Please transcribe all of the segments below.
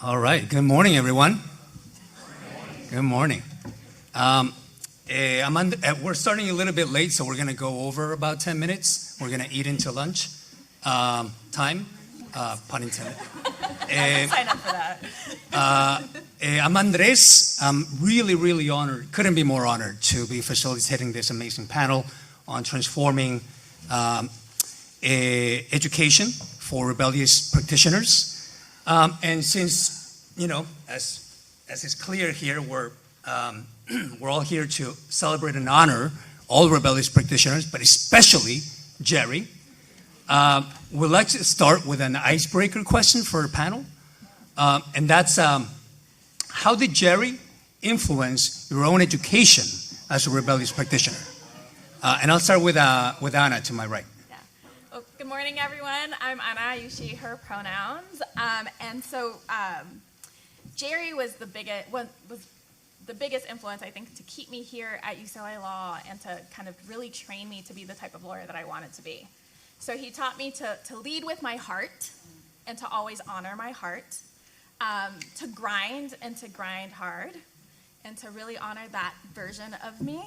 All right. Good morning, everyone. Good morning. We're starting a little bit late, so we're going to go over about 10 minutes. We're going to eat into lunch time, pun intended. Sign up for that. I'm Andres. I'm really honored, couldn't be more honored to be facilitating this amazing panel on transforming education for rebellious practitioners. And since, as is clear here, we're all here to celebrate and honor all rebellious practitioners, but especially Jerry. We'd like to start with an icebreaker question for our panel. And that's, how did Jerry influence your own education as a rebellious practitioner? And I'll start with Anna to my right. Yeah. Well, good morning, everyone. I'm Anna. I use she, her pronouns. And so Jerry was the biggest influence, I think, to keep me here at UCLA Law and to kind of really train me to be the type of lawyer that I wanted to be. So he taught me to lead with my heart and to always honor my heart, to grind and to grind hard, and to really honor that version of me,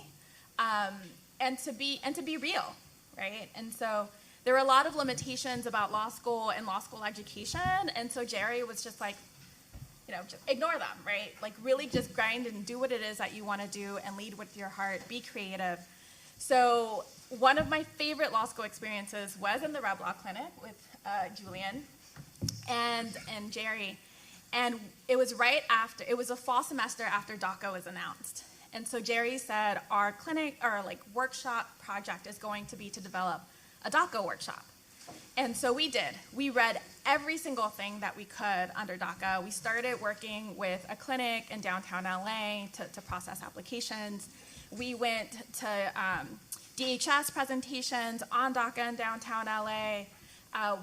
and to be real, right? And so there were a lot of limitations about law school and law school education, and so Jerry was just like, just ignore them, right? Like really just grind and do what it is that you want to do and lead with your heart, be creative. So one of my favorite law school experiences was in the Reb Law Clinic with Julian and Jerry. And it was it was a fall semester after DACA was announced. And so Jerry said, our clinic, or workshop project is going to be to develop a DACA workshop. And so we did. We read every single thing that we could under DACA. We started working with a clinic in downtown LA to process applications. We went to DHS presentations on DACA in downtown LA.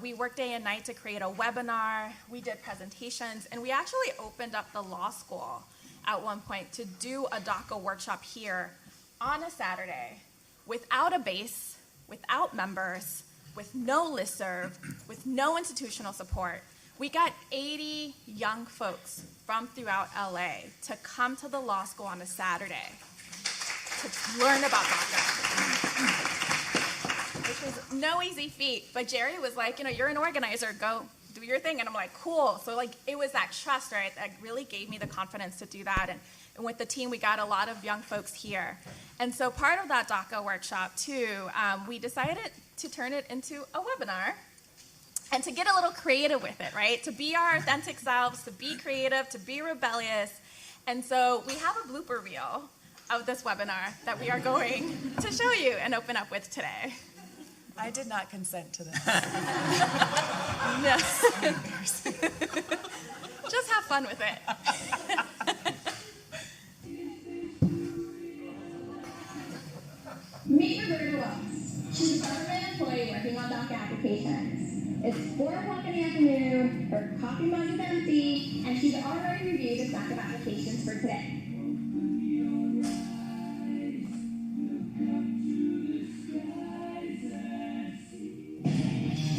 We worked day and night to create a webinar. We did presentations, and we actually opened up the law school at one point to do a DACA workshop here on a Saturday without a base, without members, with no listserv, with no institutional support. We got 80 young folks from throughout LA to come to the law school on a Saturday to learn about DACA, which was no easy feat. But Jerry was like, you're an organizer, go do your thing. And I'm like, cool. So it was that trust, right, that really gave me the confidence to do that. And with the team, we got a lot of young folks here. And so part of that DACA workshop, too, we decided to turn it into a webinar and to get a little creative with it, right? To be our authentic selves, to be creative, to be rebellious. And so we have a blooper reel of this webinar that we are going to show you and open up with today. I did not consent to this. No. Just have fun with it. Meet Roberta Wells. She's a government employee working on DACA applications. It's 4 o'clock in the afternoon, her coffee mug is empty, and she's already reviewed a stack of applications for today.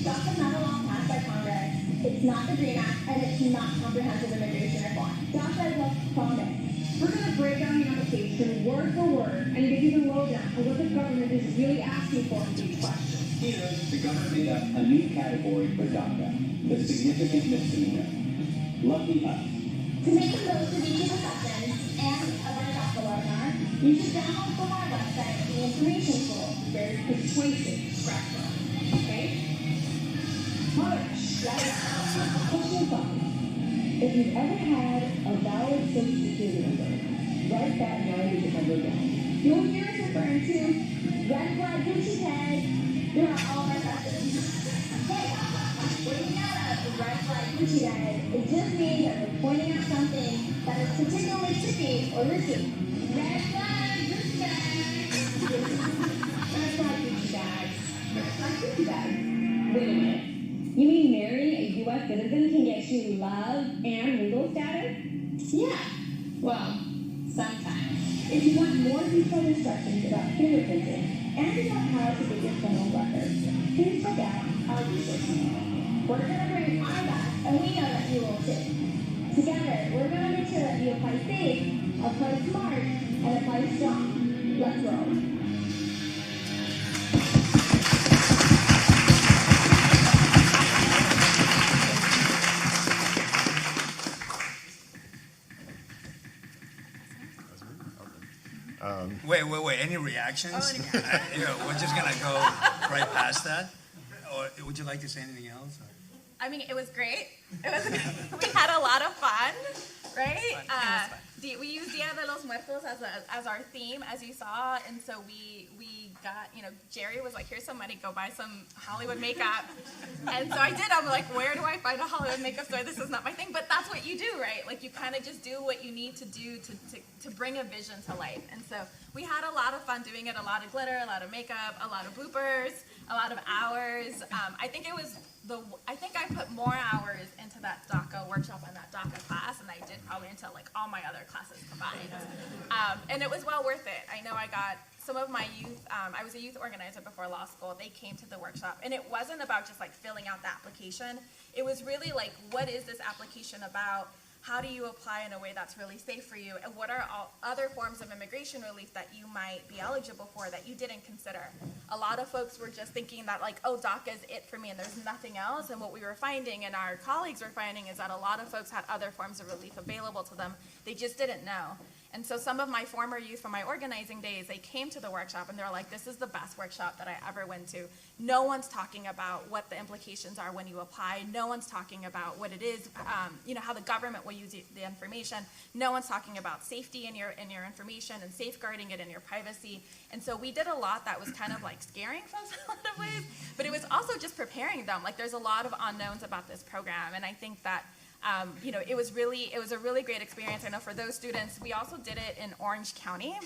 DACA's not a law passed by Congress, it's not the DREAM Act, and it's not comprehensive immigration reform. DACA is a promise. We're going to break down the application word for word and give you the lowdown on what the government is really asking for in these questions. Here, the government made up a new category for DACA, the significant misdemeanor. Lucky us. To make the most of each of the sessions and of our DACA webinar, you should download from our website the information tool. Very persuasive structure. Okay? March. Question 5. If you've ever had a valid Social Security number, write that now-digit number down. You'll hear us referring to red flag Gucci tag throughout all of our sessions. Hey, what do you know about the red flag Gucci tag? It just means that we're pointing out something that is particularly tricky or risky. Red flag Gucci tag. Red flag Gucci tag. Red flag Gucci tag. Wait a minute. You mean marrying a U.S. citizen can get you love and legal status? Yeah. Well, sometimes. If you want more detailed instructions about fingerprinting and about how to get your criminal records, please check out our resource manual. We're going to bring our back, and we know that you will too. Together, we're going to make sure that you apply safe, apply smart, and apply strong. Let's roll. Wait. Any reactions? We're just gonna go right past that. Or would you like to say anything else? I mean, it was great. We had a lot of fun, right? We used Dia de los Muertos as our theme, as you saw, and so we got, Jerry was like, here's some money, go buy some Hollywood makeup. And so I did. I'm like, where do I find a Hollywood makeup store? This is not my thing, but that's what you do, right? Like, you kind of just do what you need to do to bring a vision to life. And so we had a lot of fun doing it, a lot of glitter, a lot of makeup, a lot of bloopers, a lot of hours. I think I put more hours into that DACA workshop and that DACA class than I did probably into like all my other classes combined. And it was well worth it. I know I got some of my youth, I was a youth organizer before law school. They came to the workshop, and it wasn't about just like filling out the application. It was really like, what is this application about? How do you apply in a way that's really safe for you? And what are all other forms of immigration relief that you might be eligible for that you didn't consider? A lot of folks were just thinking that like, oh, DACA is it for me and there's nothing else. And what we were finding and our colleagues were finding is that a lot of folks had other forms of relief available to them. They just didn't know. And so some of my former youth from my organizing days, they came to the workshop and they're like, this is the best workshop that I ever went to. No one's talking about what the implications are when you apply. No one's talking about what it is, how the government will use the information. No one's talking about safety in your information and safeguarding it in your privacy. And so we did a lot that was kind of like scaring folks in a lot of ways, but it was also just preparing them. Like, there's a lot of unknowns about this program, and I think that it was a really great experience. I know for those students, we also did it in Orange County.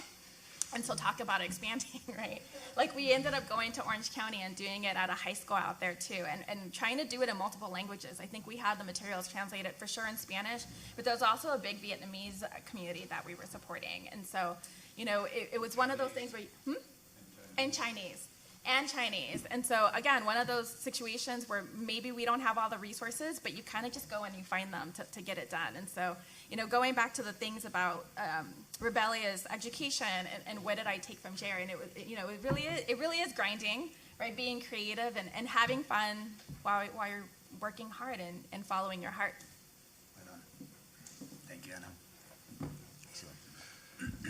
And so talk about expanding, right? Like, we ended up going to Orange County and doing it at a high school out there too, and trying to do it in multiple languages. I think we had the materials translated for sure in Spanish, but there was also a big Vietnamese community that we were supporting. And so, it was one of those things where, and Chinese. And so, again, one of those situations where maybe we don't have all the resources, but you kind of just go and you find them to get it done. And so, going back to the things about Rebellious education and what did I take from Jerry, and it really is grinding, right? Being creative and having fun while you're working hard and following your heart. Right on. Thank you, Anna.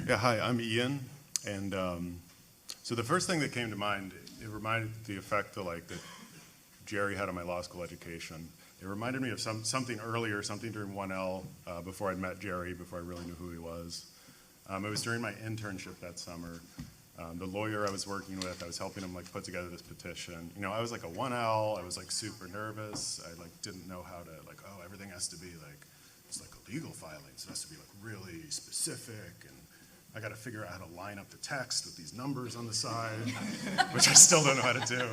Yeah, hi, I'm Ian, and so the first thing that came to mind, it reminded the effect that Jerry had on my law school education. It reminded me of something earlier, something during 1L, before I'd met Jerry, before I really knew who he was. It was during my internship that summer. The lawyer I was working with, I was helping him put together this petition. I was a 1L, I was super nervous. I didn't know how to everything has to be it's a legal filing, so it has to be really specific, and I got to figure out how to line up the text with these numbers on the side, which I still don't know how to do.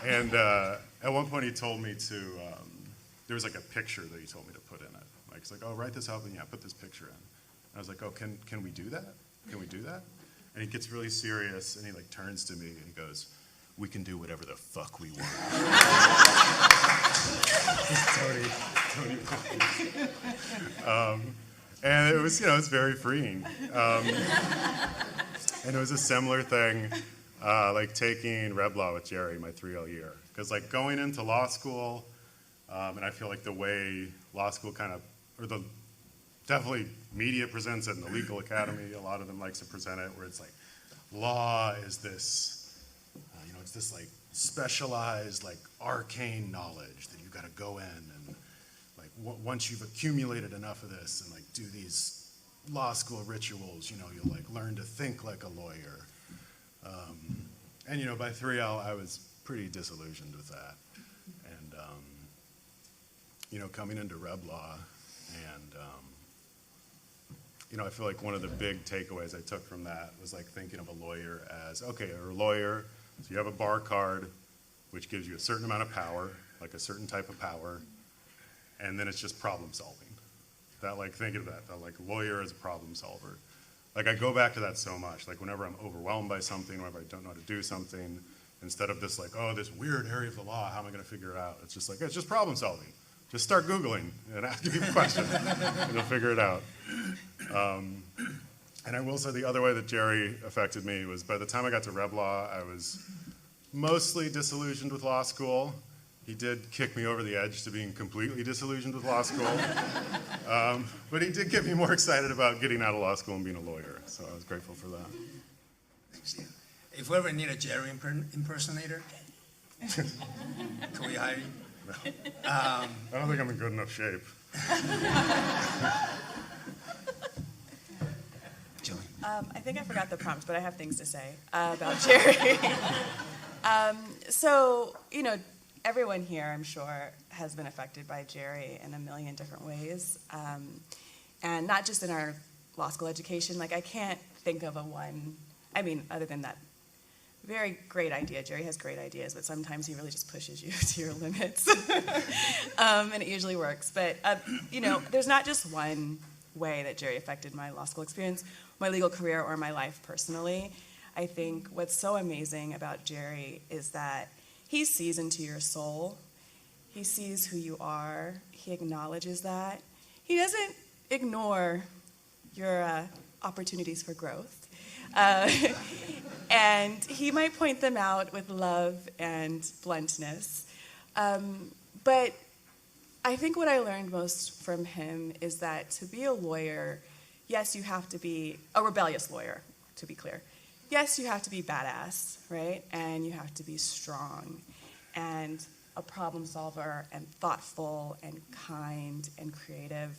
And at one point he told me to, there was a picture that he told me to put in it. He's like, oh, write this up and put this picture in. And I was like, oh, can we do that? Can we do that? And he gets really serious and he turns to me and he goes, we can do whatever the fuck we want. Tony. And it was, it's very freeing. And it was a similar thing, taking Reb Law with Jerry my 3L year. Because going into law school, and I feel the way law school definitely media presents it in the legal academy, a lot of them likes to present it, where it's law is this, it's this specialized, arcane knowledge that you got to go in and once you've accumulated enough of this and do these law school rituals, you'll learn to think like a lawyer. And by 3L, I was pretty disillusioned with that. And coming into Reb Law, and I feel one of the big takeaways I took from that was thinking of a lawyer as, okay, you're a lawyer, so you have a bar card, which gives you a certain amount of power, a certain type of power, and then it's just problem solving. Thinking of that lawyer as a problem solver. I go back to that so much. Whenever I'm overwhelmed by something, whenever I don't know how to do something, instead of this oh, this weird area of the law, how am I going to figure it out? It's just it's just problem solving. just start Googling and asking people questions, and you'll figure it out. And I will say the other way that Jerry affected me was by the time I got to Reb Law, I was mostly disillusioned with law school. He did kick me over the edge to being completely disillusioned with law school. But he did get me more excited about getting out of law school and being a lawyer. So I was grateful for that. Thanks, Ian. If we ever need a Jerry impersonator, can we hire you? No. I don't think I'm in good enough shape. Julie. I think I forgot the prompt, but I have things to say about Jerry. So, everyone here, I'm sure, has been affected by Jerry in a million different ways. And not just in our law school education. Like, I can't think of other than that very great idea. Jerry has great ideas, but sometimes he really just pushes you to your limits. And it usually works. But, there's not just one way that Jerry affected my law school experience, my legal career, or my life personally. I think what's so amazing about Jerry is that he sees into your soul. He sees who you are. He acknowledges that. He doesn't ignore your opportunities for growth. And he might point them out with love and bluntness. But I think what I learned most from him is that to be a lawyer, yes, you have to be a rebellious lawyer, to be clear. Yes, you have to be badass, right? And you have to be strong and a problem solver and thoughtful and kind and creative.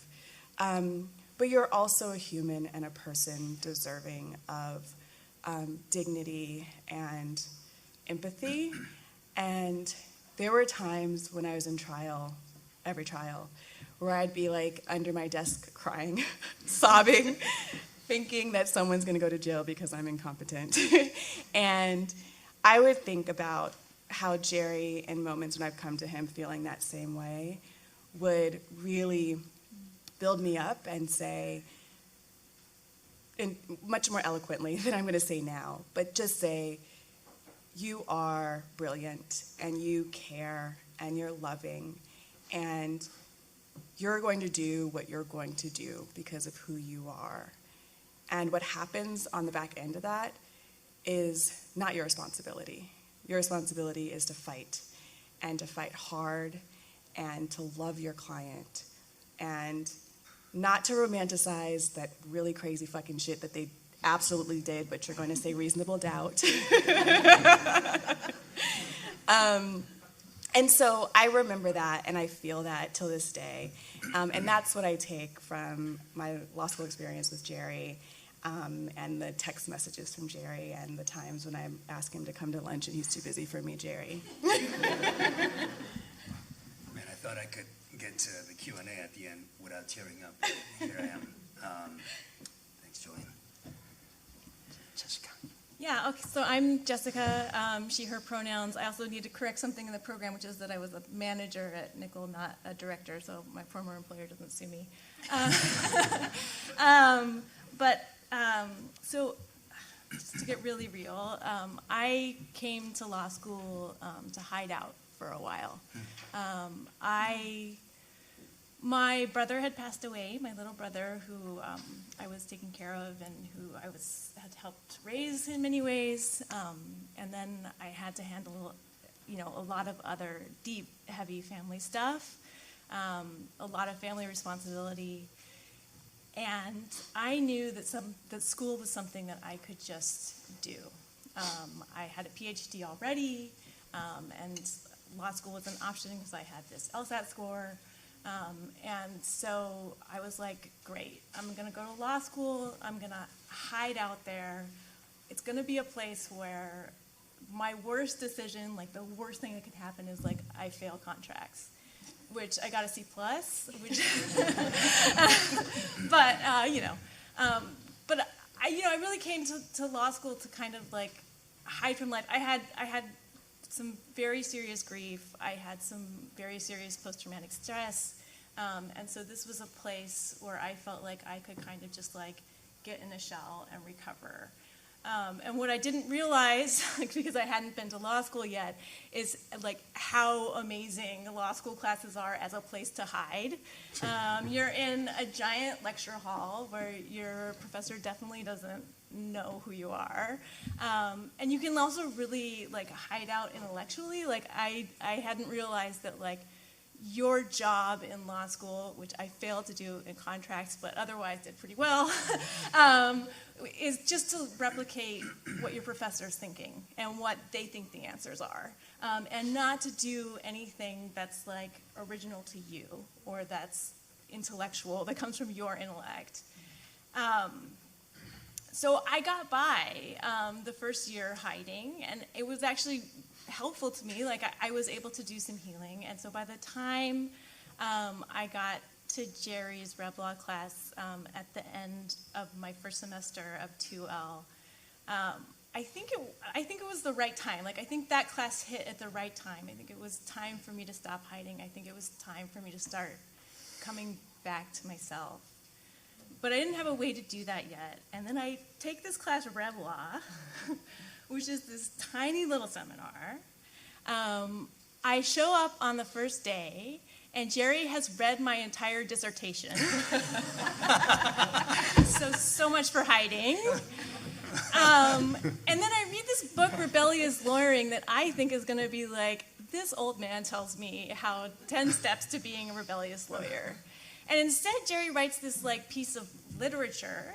But you're also a human and a person deserving of dignity and empathy. And there were times when I was in trial, every trial, where I'd be like under my desk crying, sobbing, thinking that someone's going to go to jail because I'm incompetent. And I would think about how Jerry, in moments when I've come to him feeling that same way, would really build me up and say, and much more eloquently than I'm going to say now, but just say, you are brilliant, and you care, and you're loving, and you're going to do what you're going to do because of who you are. And what happens on the back end of that is not your responsibility. Your responsibility is to fight, and to fight hard, and to love your client, and not to romanticize that really crazy fucking shit that they absolutely did, but you're going to say reasonable doubt. And so I remember that, and I feel that till this day. And that's what I take from my law school experience with Jerry, and the text messages from Jerry, and the times when I ask him to come to lunch and he's too busy for me, Jerry. Man, I thought I could get to the Q&A at the end without tearing up. Here I am. Thanks, Julian. Jessica. Yeah, okay, so I'm Jessica, she, her pronouns. I also need to correct something in the program, which is that I was a manager at Nickel, not a director, so my former employer doesn't sue me. So just to get really real, I came to law school to hide out for a while. My brother had passed away, my little brother, who I was taking care of and who had helped raise in many ways. And then I had to handle, a lot of other deep, heavy family stuff, a lot of family responsibility. And I knew that school was something that I could just do. I had a PhD already, and law school was an option because I had this LSAT score. And so I was like, great, I'm going to go to law school. I'm going to hide out there. It's going to be a place where my worst decision, like the worst thing that could happen is like I fail contracts, which I got a C+, which, but I really came to law school to kind of like hide from life. I had some very serious grief. I had some very serious post-traumatic stress. And so this was a place where I felt like I could kind of just like get in a shell and recover. And what I didn't realize, because I hadn't been to law school yet, is like how amazing law school classes are as a place to hide. You're in a giant lecture hall where your professor definitely doesn't know who you are. And you can also really like hide out intellectually. Like I hadn't realized that like your job in law school, which I failed to do in contracts, but otherwise did pretty well, is just to replicate what your professor's thinking and what they think the answers are, and not to do anything that's like original to you or that's intellectual, that comes from your intellect. So I got by the first year hiding, and it was actually helpful to me. Like I was able to do some healing, and so by the time I got to Jerry's Reb Law class at the end of my first semester of 2L, I think it was the right time. Like I think that class hit at the right time. I think it was time for me to stop hiding. I think it was time for me to start coming back to myself. But I didn't have a way to do that yet. And then I take this class of Reb Law, which is this tiny little seminar. I show up on the first day, and Jerry has read my entire dissertation. So much for hiding. And then I read this book, Rebellious Lawyering, that I think is going to be like, this old man tells me how 10 steps to being a rebellious lawyer. And instead, Jerry writes this like piece of literature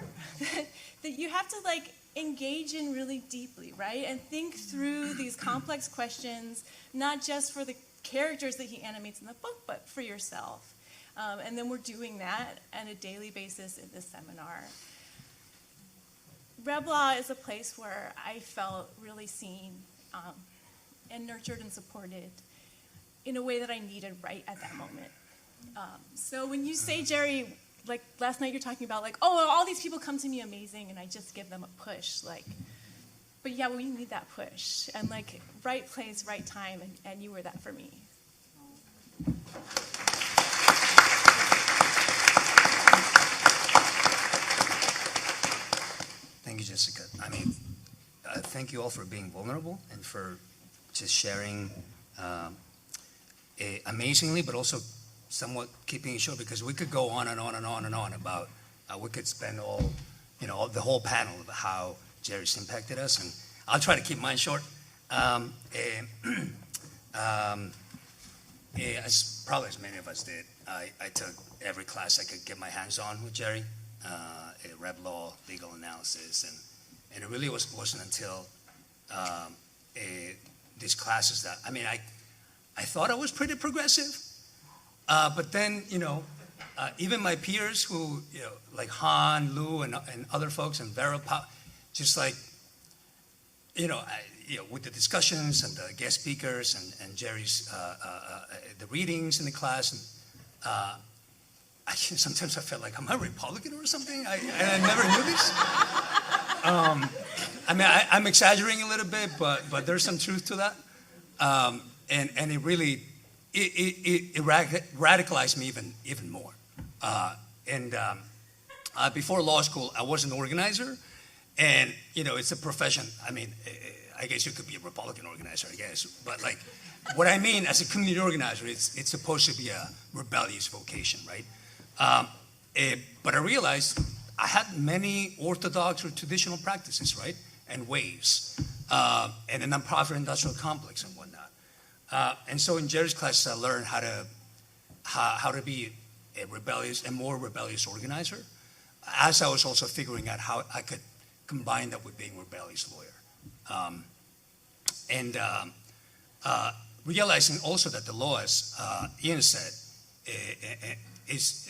that you have to like engage in really deeply, right? And think through these complex questions, not just for the characters that he animates in the book, but for yourself. And then we're doing that on a daily basis in this seminar. Reb Law is a place where I felt really seen and nurtured and supported in a way that I needed right at that moment. So when you say, Jerry, like last night you're talking about like, oh, all these people come to me amazing and I just give them a push, like, but yeah, we need that push. And like, right place, right time, and you were that for me. Thank you, Jessica. I mean, thank you all for being vulnerable and for just sharing amazingly, but also somewhat keeping it short, because we could go on and on and on and on about, we could spend the whole panel of how Jerry's impacted us, and I'll try to keep mine short. As probably as many of us did, I took every class I could get my hands on with Jerry, Reb Law, legal analysis, and it really wasn't until these classes that, I mean, I thought I was pretty progressive. But then, even my peers who, like Han, Lou, and other folks, and Vera, just like, with the discussions and the guest speakers and Jerry's, the readings in the class, and sometimes I felt like, am I Republican or something? I never knew this. I mean, I'm exaggerating a little bit, but there's some truth to that. And it really, it radicalized me even more. Before law school, I was an organizer, and it's a profession. I mean, I guess you could be a Republican organizer, I guess. But like, what I mean as a community organizer, it's supposed to be a rebellious vocation, right? But I realized I had many orthodox or traditional practices, right, and ways, and a nonprofit industrial complex and whatnot. And so in Jerry's classes, I learned how to be a more rebellious organizer, as I was also figuring out how I could combine that with being a rebellious lawyer. Realizing also that the law, as Ian said,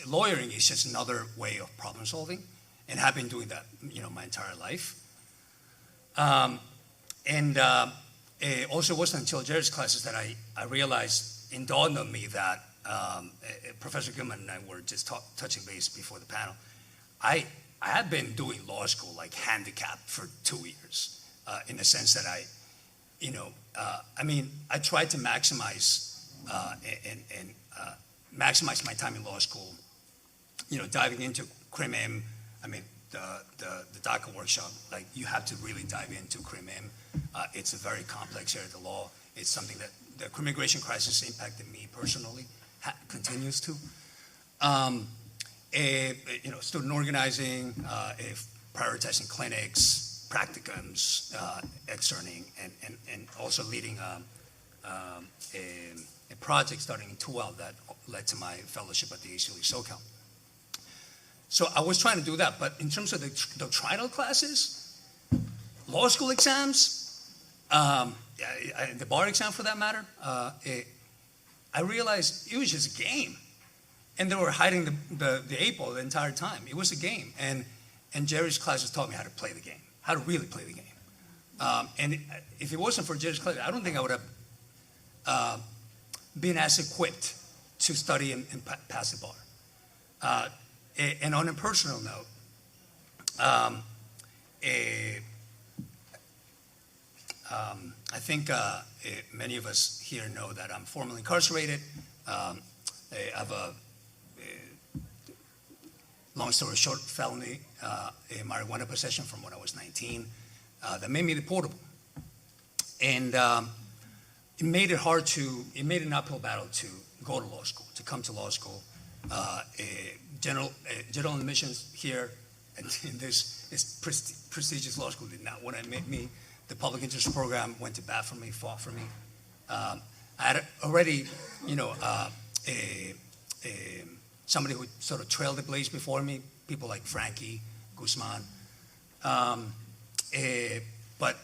lawyering is just another way of problem solving, and have been doing that, my entire life. It also wasn't until Jerry's classes that I realized, it dawned on me that Professor Gilman and I were just touching base before the panel. I had been doing law school like handicapped for 2 years, in the sense that I tried to maximize maximize my time in law school, diving into crim-im. I mean, the DACA workshop, like you have to really dive into crim-im. It's a very complex area of the law. It's something that the immigration crisis impacted me personally, continues to. Student organizing, prioritizing clinics, practicums, externing, and also leading a project starting in 12 that led to my fellowship at the ACLU SoCal. So I was trying to do that, but in terms of the doctrinal classes, law school exams, the bar exam for that matter, I realized it was just a game. And they were hiding the eight ball the entire time. It was a game. And Jerry's classes taught me how to play the game, how to really play the game. And if it wasn't for Jerry's class, I don't think I would have been as equipped to study and pass the bar. And on a personal note, I think many of us here know that I'm formerly incarcerated. I have a long story short, felony marijuana possession from when I was 19 that made me deportable. And it made an uphill battle to go to law school, to come to law school. General admissions here in this prestigious law school did not want to admit me. The public interest program went to bat for me, fought for me. I had already, somebody who sort of trailed the blaze before me, people like Frankie, Guzman. But,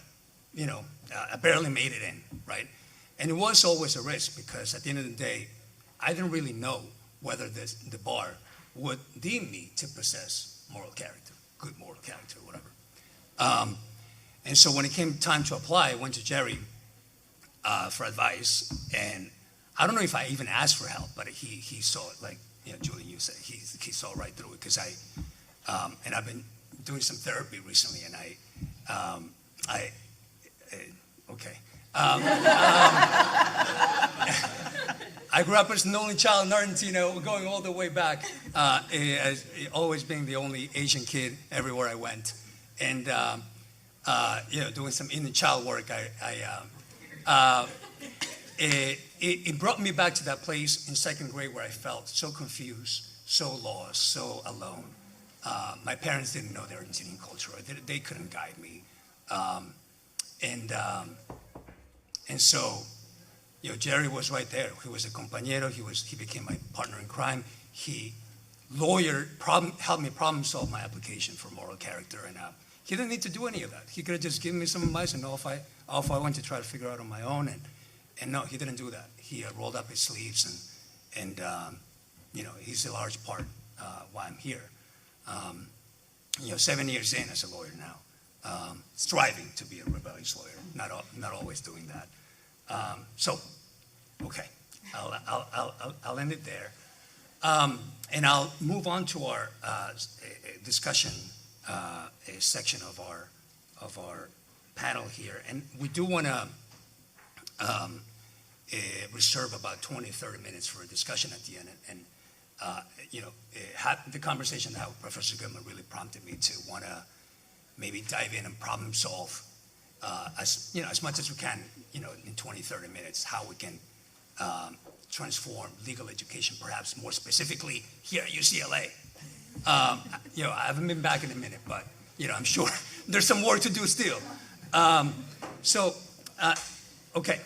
I barely made it in, right? And it was always a risk because at the end of the day, I didn't really know whether the bar would deem me to possess moral character, good moral character, whatever. And so when it came time to apply, I went to Jerry for advice. And I don't know if I even asked for help, but he saw it like, Julie, you said, he saw right through it because and I've been doing some therapy recently, and I grew up as an only child in Argentina, going all the way back, as always being the only Asian kid everywhere I went, and doing some inner child work. It brought me back to that place in second grade where I felt so confused, so lost, so alone. My parents didn't know the Argentinian culture. They couldn't guide me. And so, Jerry was right there. He was a compañero. He became my partner in crime. He helped me problem solve my application for moral character. And he didn't need to do any of that. He could have just given me some advice and off I went to try to figure out on my own. And no, he didn't do that. He rolled up his sleeves and he's a large part why I'm here. 7 years in as a lawyer now, striving to be a rebellious lawyer, not always doing that. Okay, I'll end it there, and I'll move on to our discussion section of our panel here, and we do want to reserve about 20-30 minutes for a discussion at the end, and the conversation that Professor Goodman really prompted me to want to maybe dive in and problem solve as much as we can, in 20-30 minutes, how we can transform legal education, perhaps more specifically here at UCLA. I haven't been back in a minute, but I'm sure there's some work to do still. Okay,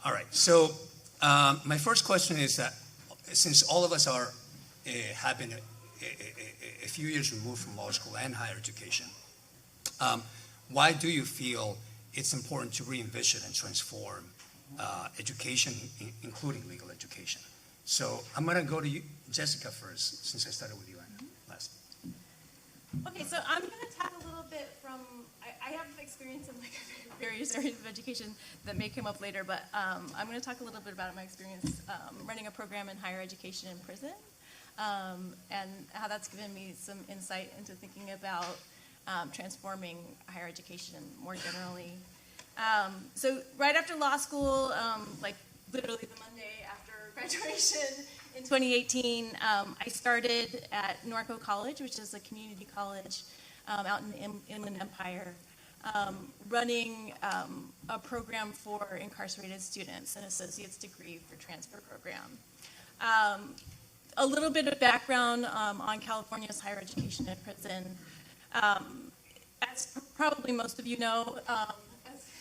all right. So my first question is that since all of us have been a few years removed from law school and higher education, why do you feel it's important to re-envision and transform education, including legal education? So I'm going to go to you, Jessica, first, since I started with you last. Okay, so I'm going to talk a little bit from, I have experience in various areas of education that may come up later, but I'm going to talk a little bit about my experience running a program in higher education in prison, and how that's given me some insight into thinking about transforming higher education more generally. So right after law school, literally the Monday after graduation in 2018, I started at Norco College, which is a community college out in the Inland Empire, running a program for incarcerated students, an associate's degree for transfer program. A little bit of background on California's higher education in prison. As probably most of you know,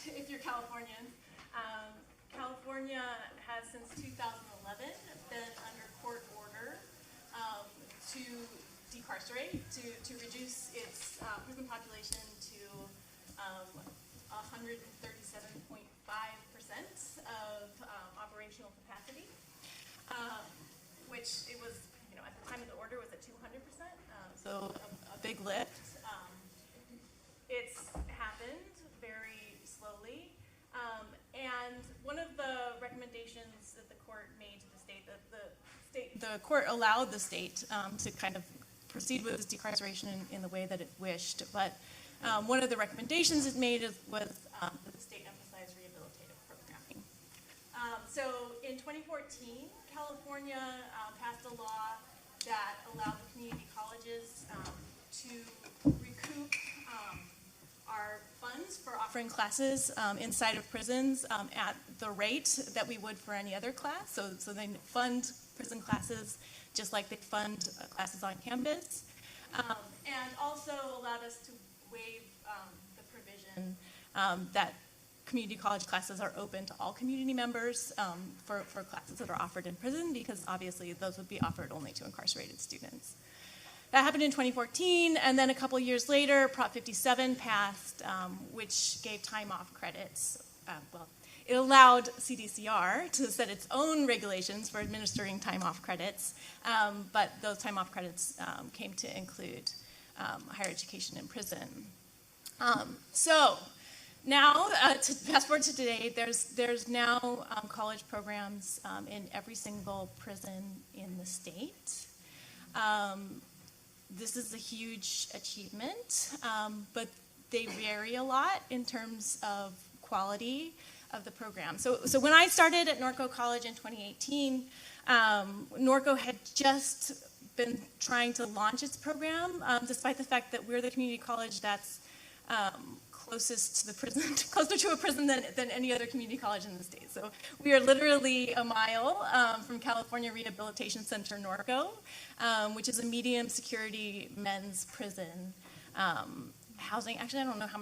if you're Californian, California has since 2011 been under court order to decarcerate, to reduce its prison population to 137.5% of operational capacity, which it was, at the time of the order was at 200%, so a big lift. It's happened very slowly, and one of the recommendations that the court made to the state, the court allowed the state to kind of proceed with this decarceration in the way that it wished, but one of the recommendations it made was that the state emphasize rehabilitative programming. So in 2014, California passed a law that allowed the community colleges to recoup our funds for offering classes inside of prisons at the rate that we would for any other class. So they fund prison classes just like they fund classes on campus, and also allowed us to waive the provision that community college classes are open to all community members for classes that are offered in prison, because obviously those would be offered only to incarcerated students. That happened in 2014, and then a couple years later, Prop 57 passed, which gave time off credits. It allowed CDCR to set its own regulations for administering time off credits, but those time off credits came to include higher education in prison. So now, to fast forward to today, there's now college programs in every single prison in the state. This is a huge achievement, but they vary a lot in terms of quality of the program. So when I started at Norco College in 2018, Norco had just been trying to launch its program, despite the fact that we're the community college that's closest to the prison, closer to a prison than any other community college in the state. So we are literally a mile from California Rehabilitation Center Norco, which is a medium security men's prison housing. Actually, I don't know how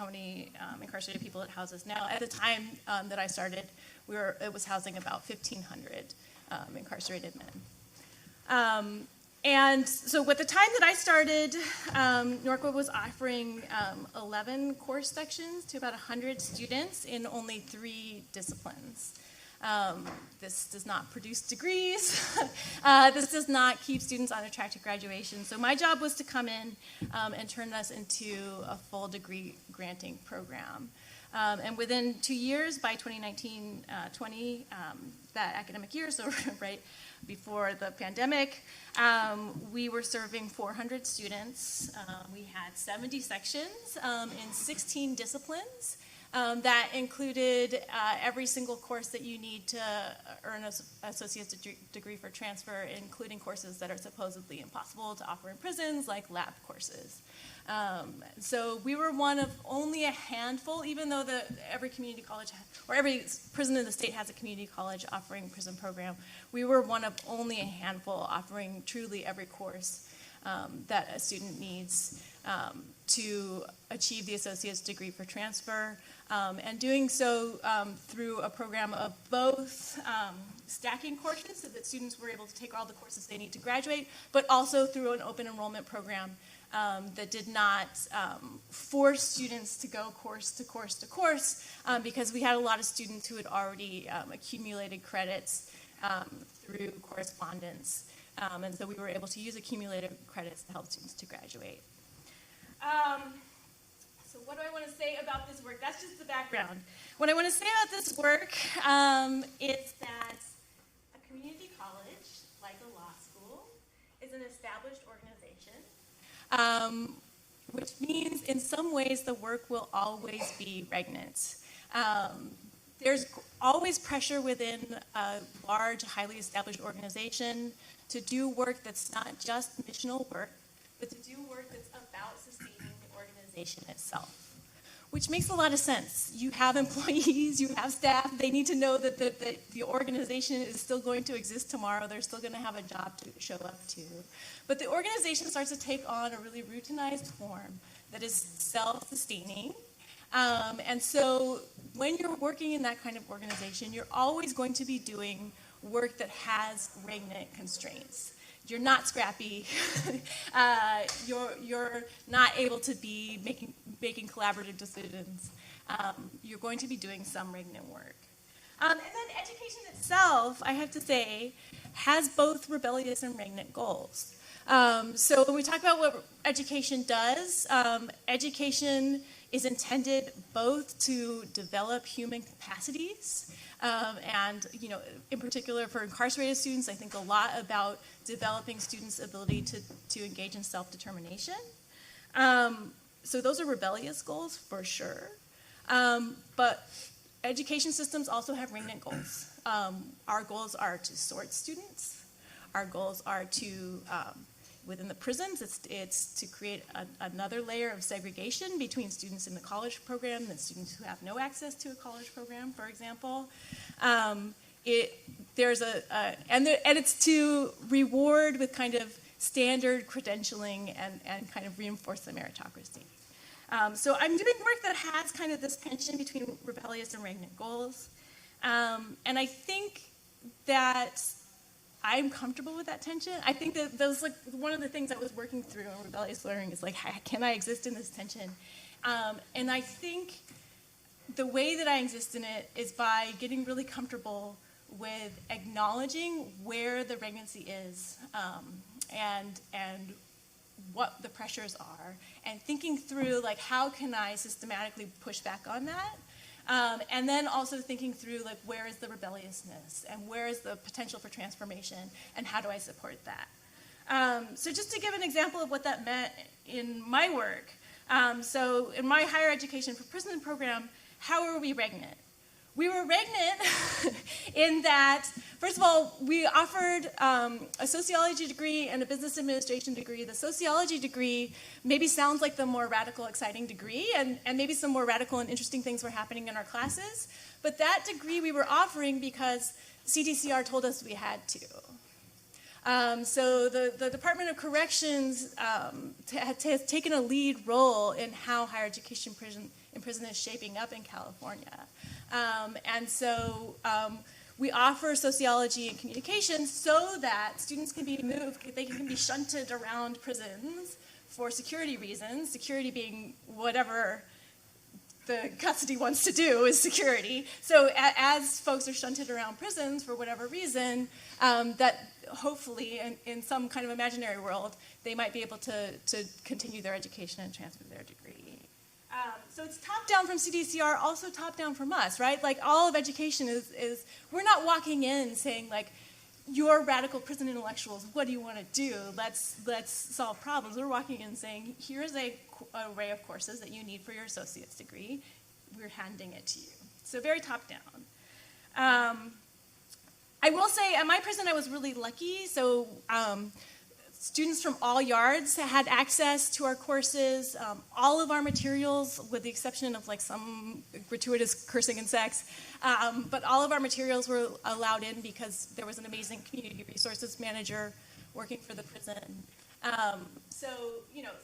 many incarcerated people it houses now. At the time that I started, it was housing about 1,500 incarcerated men. And so at the time that I started, Norco was offering 11 course sections to about 100 students in only 3 disciplines. This does not produce degrees. This does not keep students on a track to graduation. So my job was to come in and turn us into a full degree granting program. And within 2 years, by 2019-20, that academic year, so right before the pandemic, we were serving 400 students. We had 70 sections in 16 disciplines. That included every single course that you need to earn an associate's degree for transfer, including courses that are supposedly impossible to offer in prisons, like lab courses. So we were one of only a handful, even though every community college, or every prison in the state has a community college offering prison program, we were one of only a handful offering truly every course that a student needs to achieve the associate's degree for transfer, and doing so through a program of both stacking courses so that students were able to take all the courses they need to graduate, but also through an open enrollment program that did not force students to go course to course to course, because we had a lot of students who had already accumulated credits through correspondence. And so we were able to use accumulated credits to help students to graduate. So what do I want to say about this work? That's just the background. What I want to say about this work is that a community college, like a law school, is an established organization, which means in some ways the work will always be regnant. There's always pressure within a large, highly established organization to do work that's not just missional work, but to do work that's about sustaining organization itself, which makes a lot of sense. You have employees, you have staff, they need to know that the organization is still going to exist tomorrow, they're still going to have a job to show up to. But the organization starts to take on a really routinized form that is self-sustaining. And so when you're working in that kind of organization, you're always going to be doing work that has regnant constraints. You're not scrappy. You're not able to be making collaborative decisions. You're going to be doing some regnant work. And then education itself, I have to say, has both rebellious and regnant goals. So when we talk about what education does, education is intended both to develop human capacities, and in particular for incarcerated students, I think a lot about developing students' ability to engage in self-determination. So those are rebellious goals for sure. But education systems also have regnant goals. Our goals are to sort students. Our goals are to within the prisons, it's to create another layer of segregation between students in the college program and students who have no access to a college program, for example. And it's to reward with kind of standard credentialing and kind of reinforce the meritocracy. So I'm doing work that has kind of this tension between rebellious and regnant goals. And I think that I'm comfortable with that tension. I think that those one of the things I was working through in rebellious learning is can I exist in this tension? And I think the way that I exist in it is by getting really comfortable with acknowledging where the regnancy is, and what the pressures are, and thinking through how can I systematically push back on that. And then also thinking through where is the rebelliousness and where is the potential for transformation and how do I support that? So just to give an example of what that meant in my work. So in my higher education for prison program, how were we regnant? We were regnant in that, first of all, we offered a sociology degree and a business administration degree. The sociology degree maybe sounds like the more radical, exciting degree, and maybe some more radical and interesting things were happening in our classes. But that degree we were offering because CDCR told us we had to. So the Department of Corrections has taken a lead role in how higher education in prison is shaping up in California. And so we offer sociology and communication so that students can be moved, they can be shunted around prisons for security reasons, security being whatever the custody wants to do is security. So as folks are shunted around prisons for whatever reason, that hopefully in some kind of imaginary world, they might be able to continue their education and transfer their degree. So it's top-down from CDCR, also top-down from us, right? All of education is we're not walking in saying, you're radical prison intellectuals, what do you want to do? Let's solve problems. We're walking in saying, here's an array of courses that you need for your associate's degree. We're handing it to you. So very top-down. I will say, at my prison, I was really lucky. So students from all yards had access to our courses. All of our materials, with the exception of some gratuitous cursing and sex, but all of our materials were allowed in because there was an amazing community resources manager working for the prison. So,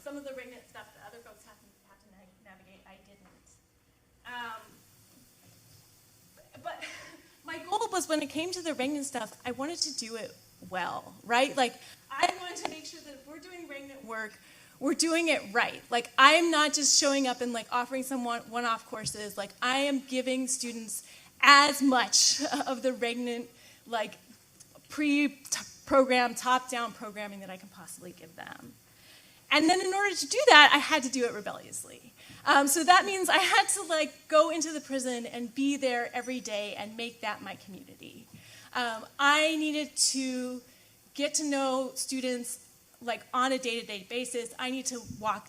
some of the regnant stuff that other folks have to navigate, I didn't. But my goal was, when it came to the regnant stuff, I wanted to do it well, right? I wanted to make sure that if we're doing regnant work, we're doing it right. I'm not just showing up and offering some one-off courses. I am giving students as much of the regnant, pre-program, top-down programming that I can possibly give them. And then in order to do that, I had to do it rebelliously. So that means I had to go into the prison and be there every day and make that my community. I needed to get to know students on a day-to-day basis. I need to walk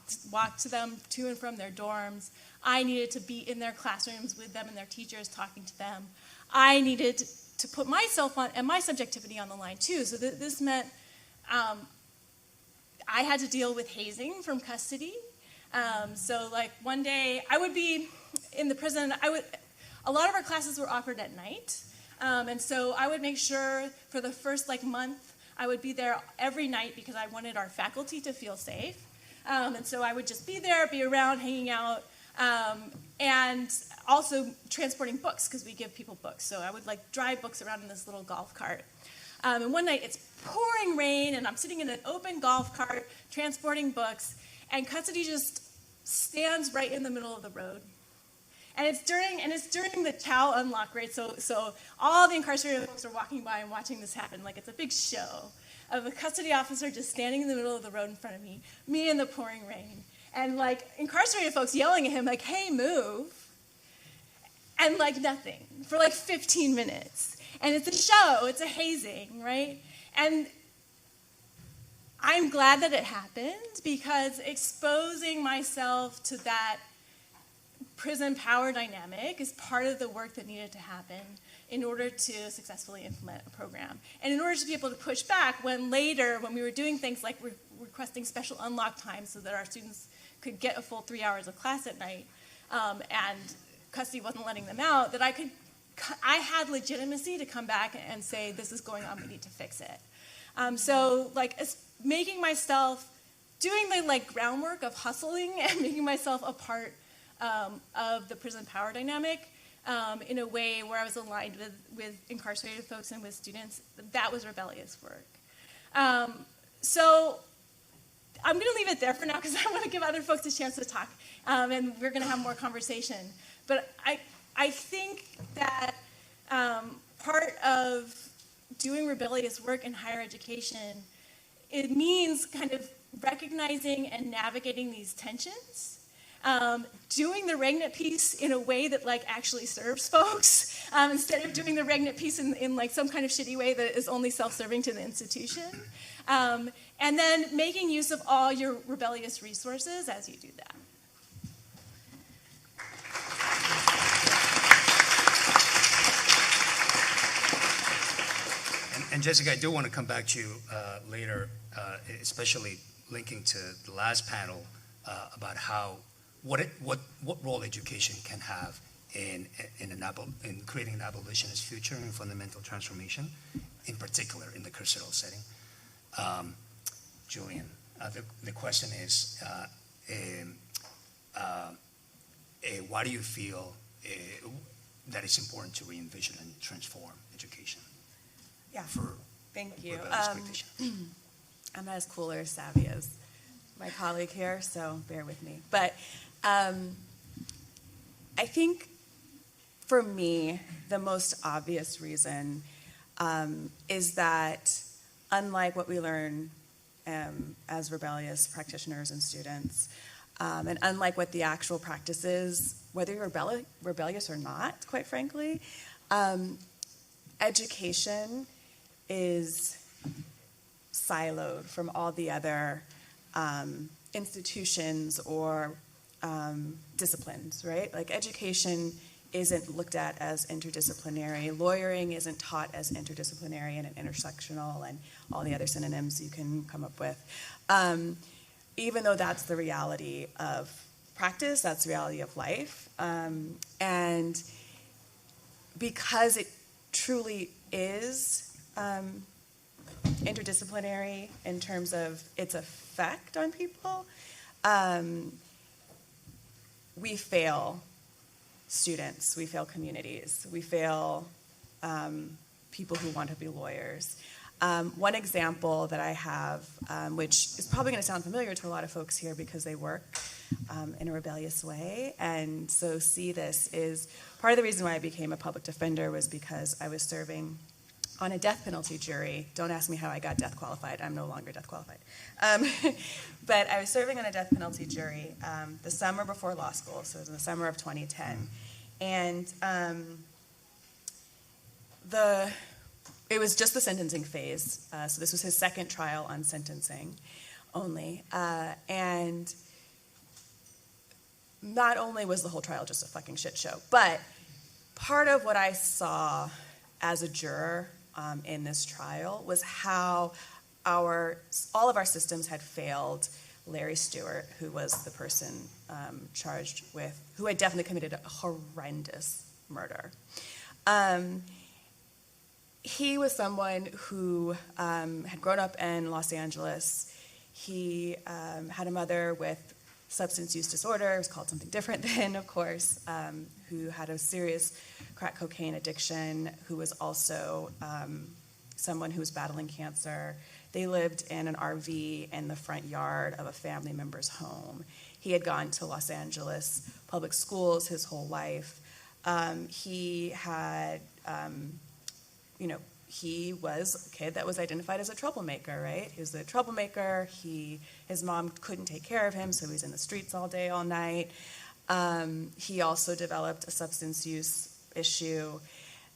to them to and from their dorms. I needed to be in their classrooms with them and their teachers, talking to them. I needed to put myself on and my subjectivity on the line too. So this meant I had to deal with hazing from custody. So like one day I would be in the prison. A lot of our classes were offered at night. And so I would make sure for the first month, I would be there every night because I wanted our faculty to feel safe. And so I would just be there, be around, hanging out, and also transporting books because we give people books. So I would drive books around in this little golf cart. And one night it's pouring rain and I'm sitting in an open golf cart transporting books, and custody just stands right in the middle of the road. And it's during the Chow unlock, right? So all the incarcerated folks are walking by and watching this happen. It's a big show of a custody officer just standing in the middle of the road in front of me in the pouring rain. And incarcerated folks yelling at him hey, move. And nothing for 15 minutes. And it's a show, it's a hazing, right? And I'm glad that it happened because exposing myself to that prison power dynamic is part of the work that needed to happen in order to successfully implement a program. And in order to be able to push back when we were doing things like requesting special unlock time so that our students could get a full 3 hours of class at night, and custody wasn't letting them out, that I had legitimacy to come back and say, this is going on, we need to fix it. So making myself, doing the groundwork of hustling and making myself a part of the prison power dynamic in a way where I was aligned with incarcerated folks and with students, that was rebellious work. So I'm going to leave it there for now because I want to give other folks a chance to talk, and we're going to have more conversation. But I think that part of doing rebellious work in higher education, it means kind of recognizing and navigating these tensions, doing the regnant piece in a way that actually serves folks, instead of doing the regnant piece in some kind of shitty way that is only self-serving to the institution, and then making use of all your rebellious resources as you do that. And Jessica, I do want to come back to you later, especially linking to the last panel about what role education can have in creating an abolitionist future and fundamental transformation, in particular in the carceral setting. Julian, the question is, why do you feel that it's important to re-envision and transform education? Yeah, thank you. Rebellious practitioners? I'm not as cool or savvy as my colleague here, so bear with me. But I think for me, the most obvious reason is that unlike what we learn as rebellious practitioners and students, and unlike what the actual practice is, whether you're rebellious or not, quite frankly, education is siloed from all the other institutions or disciplines, right? Education isn't looked at as interdisciplinary. Lawyering isn't taught as interdisciplinary and intersectional and all the other synonyms you can come up with. Even though that's the reality of practice, that's the reality of life. And because it truly is interdisciplinary in terms of its effect on people, we fail students, we fail communities, we fail people who want to be lawyers. One example that I have, which is probably going to sound familiar to a lot of folks here because they work in a rebellious way, and so see this, is part of the reason why I became a public defender was because I was serving on a death penalty jury. Don't ask me how I got death qualified. I'm no longer death qualified. But I was serving on a death penalty jury the summer before law school, so it was in the summer of 2010. And it was just the sentencing phase. So this was his second trial on sentencing only. And not only was the whole trial just a fucking shit show, but part of what I saw as a juror in this trial was how all of our systems had failed Larry Stewart, who was the person charged with, who had definitely committed a horrendous murder. He was someone who had grown up in Los Angeles. He had a mother with substance use disorder, it was called something different then, of course, who had a serious crack cocaine addiction, who was also someone who was battling cancer. They lived in an RV in the front yard of a family member's home. He had gone to Los Angeles public schools his whole life. He had, he was a kid that was identified as a troublemaker, right? He was a troublemaker. His mom couldn't take care of him, so he was in the streets all day, all night. He also developed a substance use issue.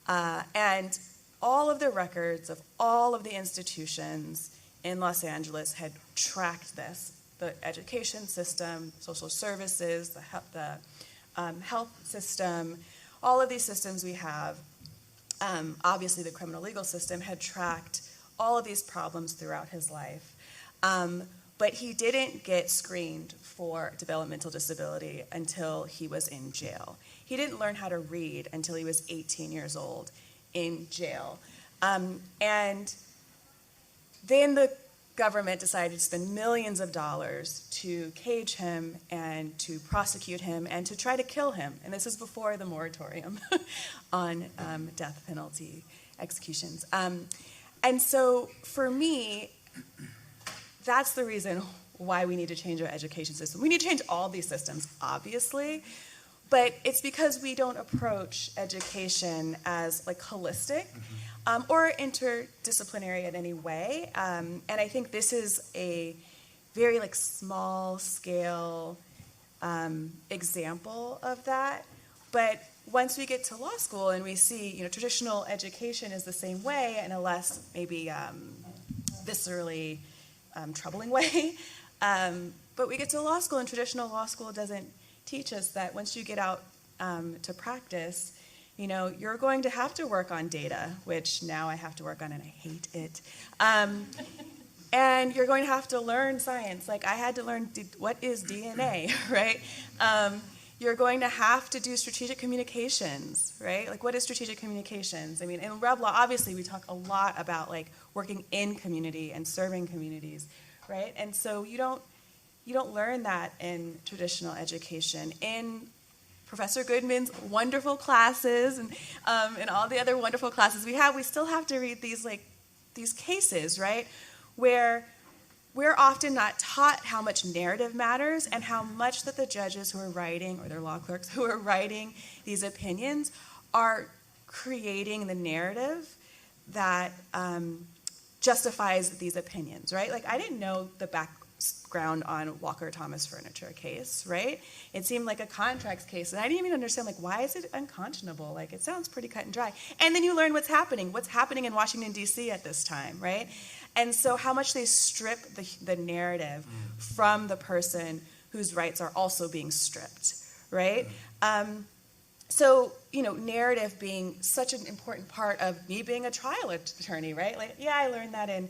And all of the records of all of the institutions in Los Angeles had tracked this. The education system, social services, the health system, all of these systems we have. Obviously, the criminal legal system had tracked all of these problems throughout his life. But he didn't get screened for developmental disability until he was in jail. He didn't learn how to read until he was 18 years old in jail. And then the government decided to spend millions of dollars to cage him and to prosecute him and to try to kill him. And this is before the moratorium on death penalty executions. And so for me, that's the reason why we need to change our education system. We need to change all these systems, obviously, but it's because we don't approach education as like holistic or interdisciplinary in any way. And I think this is a very like small scale example of that. But once we get to law school and we see, traditional education is the same way in a less maybe viscerally troubling way. But we get to law school, and traditional law school doesn't teach us that once you get out to practice, you're going to have to work on data, which now I have to work on and I hate it. And you're going to have to learn science. Like I had to learn what is DNA, right? You're going to have to do strategic communications, right? Like what is strategic communications? I mean, in Reb Law, obviously we talk a lot about like working in community and serving communities, right? And so you don't learn that in traditional education. In Professor Goodman's wonderful classes and all the other wonderful classes we still have to read these cases, right? Where we're often not taught how much narrative matters and how much that the judges who are writing, or their law clerks who are writing these opinions, are creating the narrative that justifies these opinions, right? Like I didn't know the background on Walker Thomas Furniture case, right? It seemed like a contracts case, and I didn't even understand, like, why is it unconscionable? Like, it sounds pretty cut and dry. And then you learn what's happening in Washington, D.C. at this time, right? And so how much they strip the narrative from the person whose rights are also being stripped, right? So, narrative being such an important part of me being a trial attorney, right? Like, yeah, I learned that in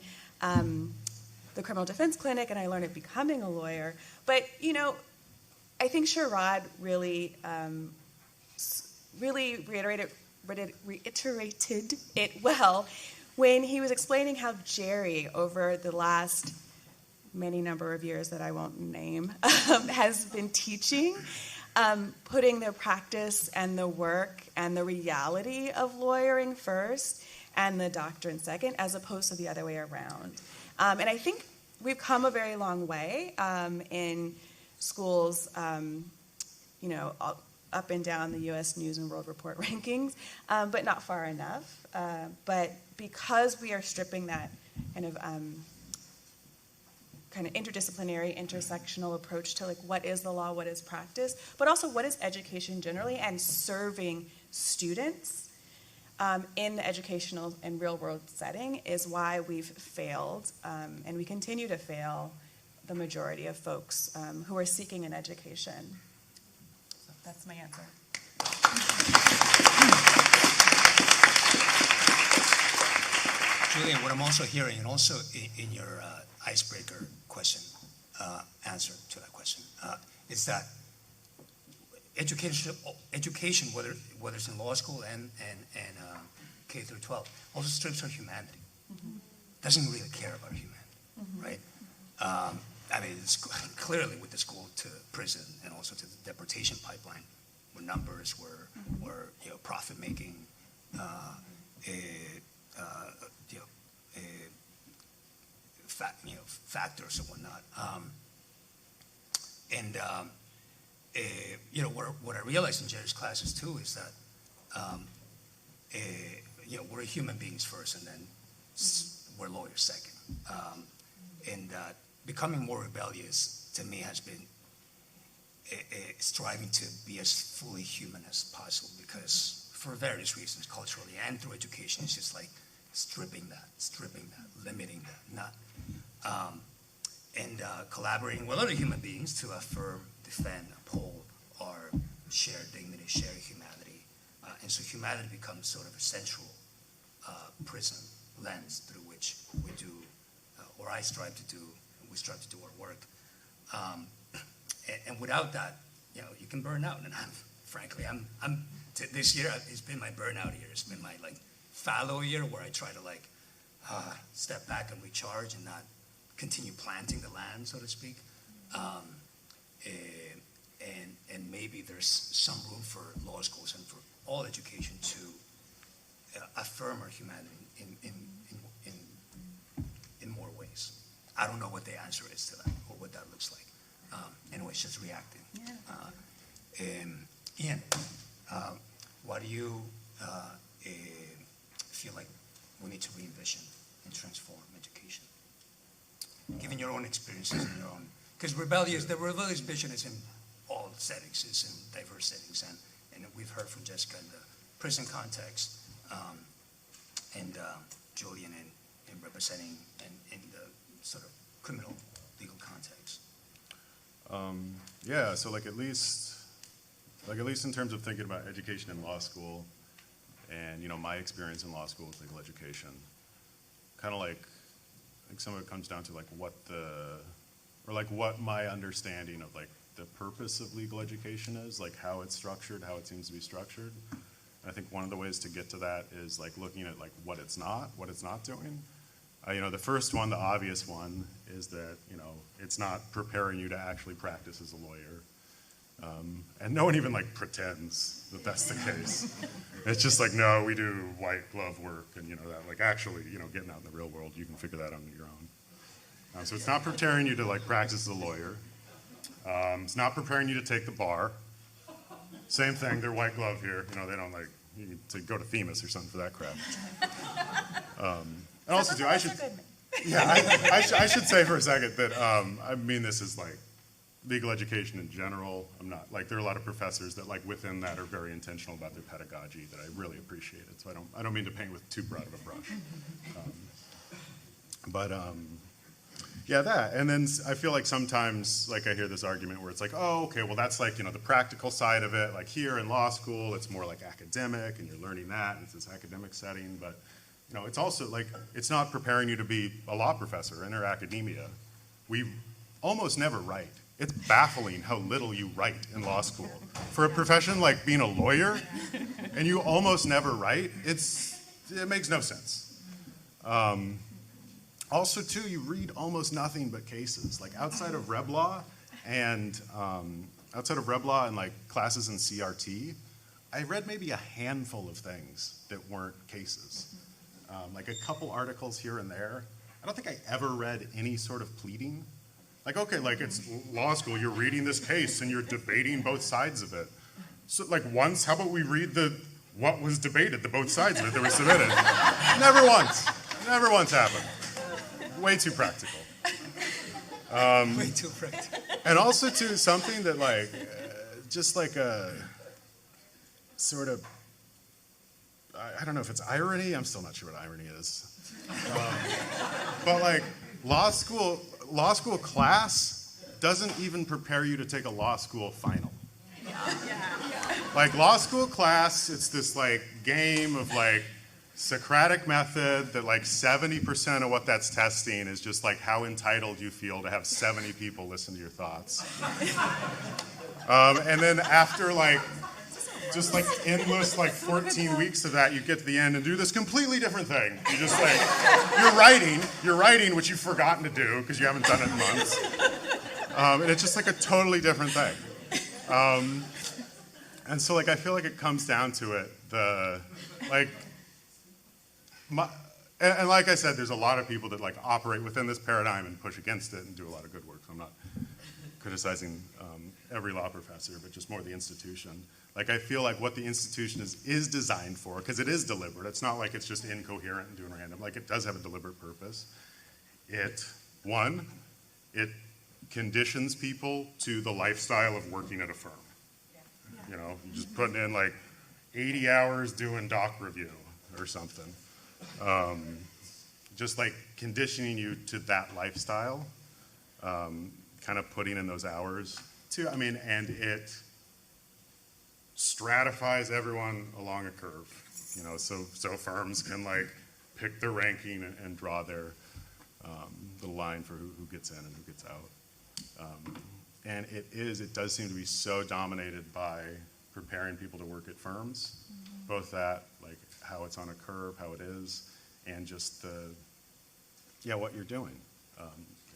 the criminal defense clinic, and I learned it becoming a lawyer. But, I think Sherrod really reiterated it well when he was explaining how Jerry, over the last many number of years that I won't name, has been teaching, putting the practice and the work and the reality of lawyering first and the doctrine second, as opposed to the other way around. And I think we've come a very long way in schools, up and down the U.S. News and World Report rankings, but not far enough. But because we are stripping that kind of interdisciplinary, intersectional approach to like what is the law, what is practice, but also what is education generally, and serving students in the educational and real-world setting is why we've failed, and we continue to fail the majority of folks who are seeking an education. So that's my answer. Julian, what I'm also hearing, and also in your icebreaker question, answer to that question. Is that education, whether it's in law school and K through 12, also strips our humanity. Doesn't really care about humanity, right? I mean, it's clearly with the school to prison and also to the deportation pipeline, where numbers were profit making, factors and whatnot. What I realized in Jerry's classes too is that we're human beings first, and then we're lawyers second. And becoming more rebellious to me has been striving to be as fully human as possible, because for various reasons, culturally and through education, it's just like stripping that, limiting that, collaborating with other human beings to affirm, defend, uphold our shared dignity, shared humanity. And so humanity becomes sort of a central prism, lens through which we do, or I strive to do, we strive to do our work. And without that, you can burn out. And frankly, this year it's been my burnout year. It's been my fallow year, where I try to step back and recharge and not continue planting the land, so to speak. And maybe there's some room for law schools and for all education to affirm our humanity in more ways. I don't know what the answer is to that or what that looks like. Anyway, it's just reacting. Ian, why do you feel like we need to re-envision and transform education? Given your own experiences and your own, because the rebellious vision is in all settings, it's in diverse settings, and we've heard from Jessica in the prison context, and Julian in representing in the sort of criminal legal context. Yeah, so at least in terms of thinking about education in law school, and my experience in law school with legal education, kind of like some of it comes down to what my understanding of the purpose of legal education is, how it's structured, how it seems to be structured. And I think one of the ways to get to that is looking at what it's not doing. The first one, the obvious one, is that it's not preparing you to actually practice as a lawyer, and no one even pretends that that's the case. It's just no, we do white glove work, and that actually getting out in the real world, you can figure that out on your own. So it's not preparing you to practice as a lawyer. It's not preparing you to take the bar. Same thing, they're white glove here. They don't you need to go to Themis or something for that crap. And also, too, I should say for a second that I mean this is legal education in general. I'm not there are a lot of professors that within that are very intentional about their pedagogy that I really appreciate it. So I don't mean to paint with too broad of a brush. Yeah, that. And then I feel sometimes I hear this argument where it's oh, okay, well that's the practical side of it. Here in law school, it's more academic, and you're learning that, and it's this academic setting. But it's also it's not preparing you to be a law professor. In our academia, we almost never write. It's baffling how little you write in law school. For a profession like being a lawyer, and you almost never write, it makes no sense. Also, too, you read almost nothing but cases. Outside of Reb Law and classes in CRT, I read maybe a handful of things that weren't cases. A couple articles here and there. I don't think I ever read any sort of pleading. It's law school, you're reading this case and you're debating both sides of it. So once, how about we read what was debated, the both sides of it that were submitted? Never once happened. Way too practical. Way too practical. And also, too, something that just a sort of, I don't know if it's irony, I'm still not sure what irony is. But law school class doesn't even prepare you to take a law school final. Law school class, it's this game of Socratic method that like 70% of what that's testing is just like how entitled you feel to have 70 people listen to your thoughts. And then after like, just like endless like 14 weeks of that, you get to the end and do this completely different thing. You just like, you're writing, which you've forgotten to do because you haven't done it in months. And it's just like a totally different thing. And so like, I feel like it comes down to it, and like I said, there's a lot of people that like operate within this paradigm and push against it and do a lot of good work. So I'm not criticizing every law professor, but just more the institution. Like I feel like what the institution is designed for, because it is deliberate. It's not like it's just incoherent and doing random. Like it does have a deliberate purpose. It conditions people to the lifestyle of working at a firm. You know, you're just putting in like 80 hours doing doc review or something. Just like conditioning you to that lifestyle, kind of putting in those hours too. I mean, and it stratifies everyone along a curve, you know, so firms can like pick their ranking and draw their little line for who gets in and who gets out. And it does seem to be so dominated by preparing people to work at firms, both that, like how it's on a curve, how it is, and just what you're doing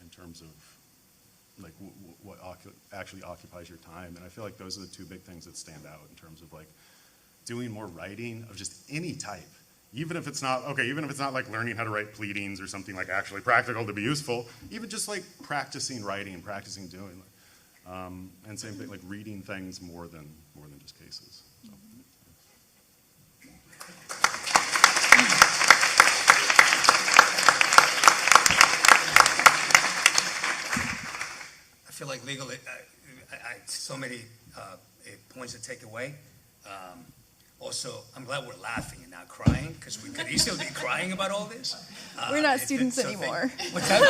in terms of like what actually occupies your time. And I feel like those are the two big things that stand out in terms of like doing more writing of just any type. Even if it's not like learning how to write pleadings or something like actually practical to be useful, even just like practicing writing, practicing doing, and same thing, like reading things more than just cases. So. I feel like legal, so many points to take away. Also, I'm glad we're laughing and not crying, because we could easily be crying about all this. We're not students anymore. What's that?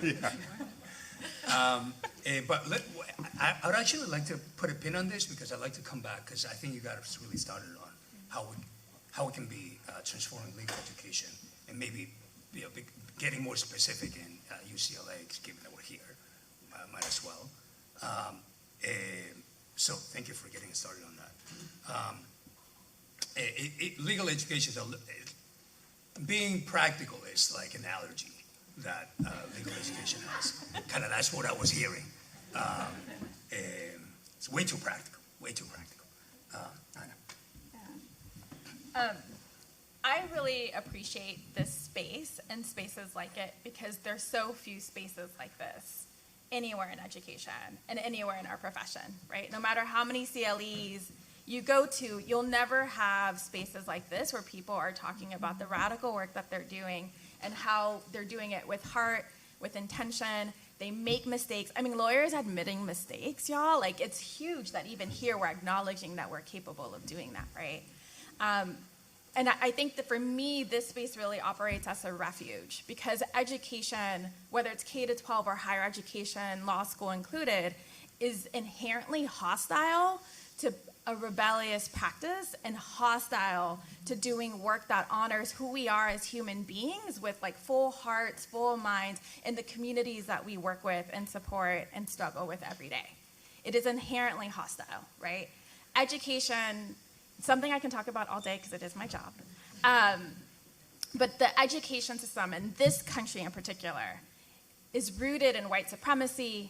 Yeah. But I would actually like to put a pin on this, because I'd like to come back, because I think you got us really started on how we can be transforming legal education, and maybe getting more specific in UCLA, given that we're here, might as well. So thank you for getting us started on that. Legal education, being practical is like an allergy that legal education has. Kind of that's what I was hearing. It's way too practical, way too practical. I really appreciate this space and spaces like it, because there's so few spaces like this anywhere in education and anywhere in our profession, right? No matter how many CLEs you go to, you'll never have spaces like this where people are talking about the radical work that they're doing and how they're doing it with heart, with intention. They make mistakes. I mean, lawyers admitting mistakes, y'all, like it's huge that even here we're acknowledging that we're capable of doing that, right? And I think that for me, this space really operates as a refuge, because education, whether it's K-12 or higher education, law school included, is inherently hostile to a rebellious practice and hostile to doing work that honors who we are as human beings with like full hearts, full minds in the communities that we work with and support and struggle with every day. It is inherently hostile, right? Education, something I can talk about all day because it is my job. But the education system in this country in particular is rooted in white supremacy,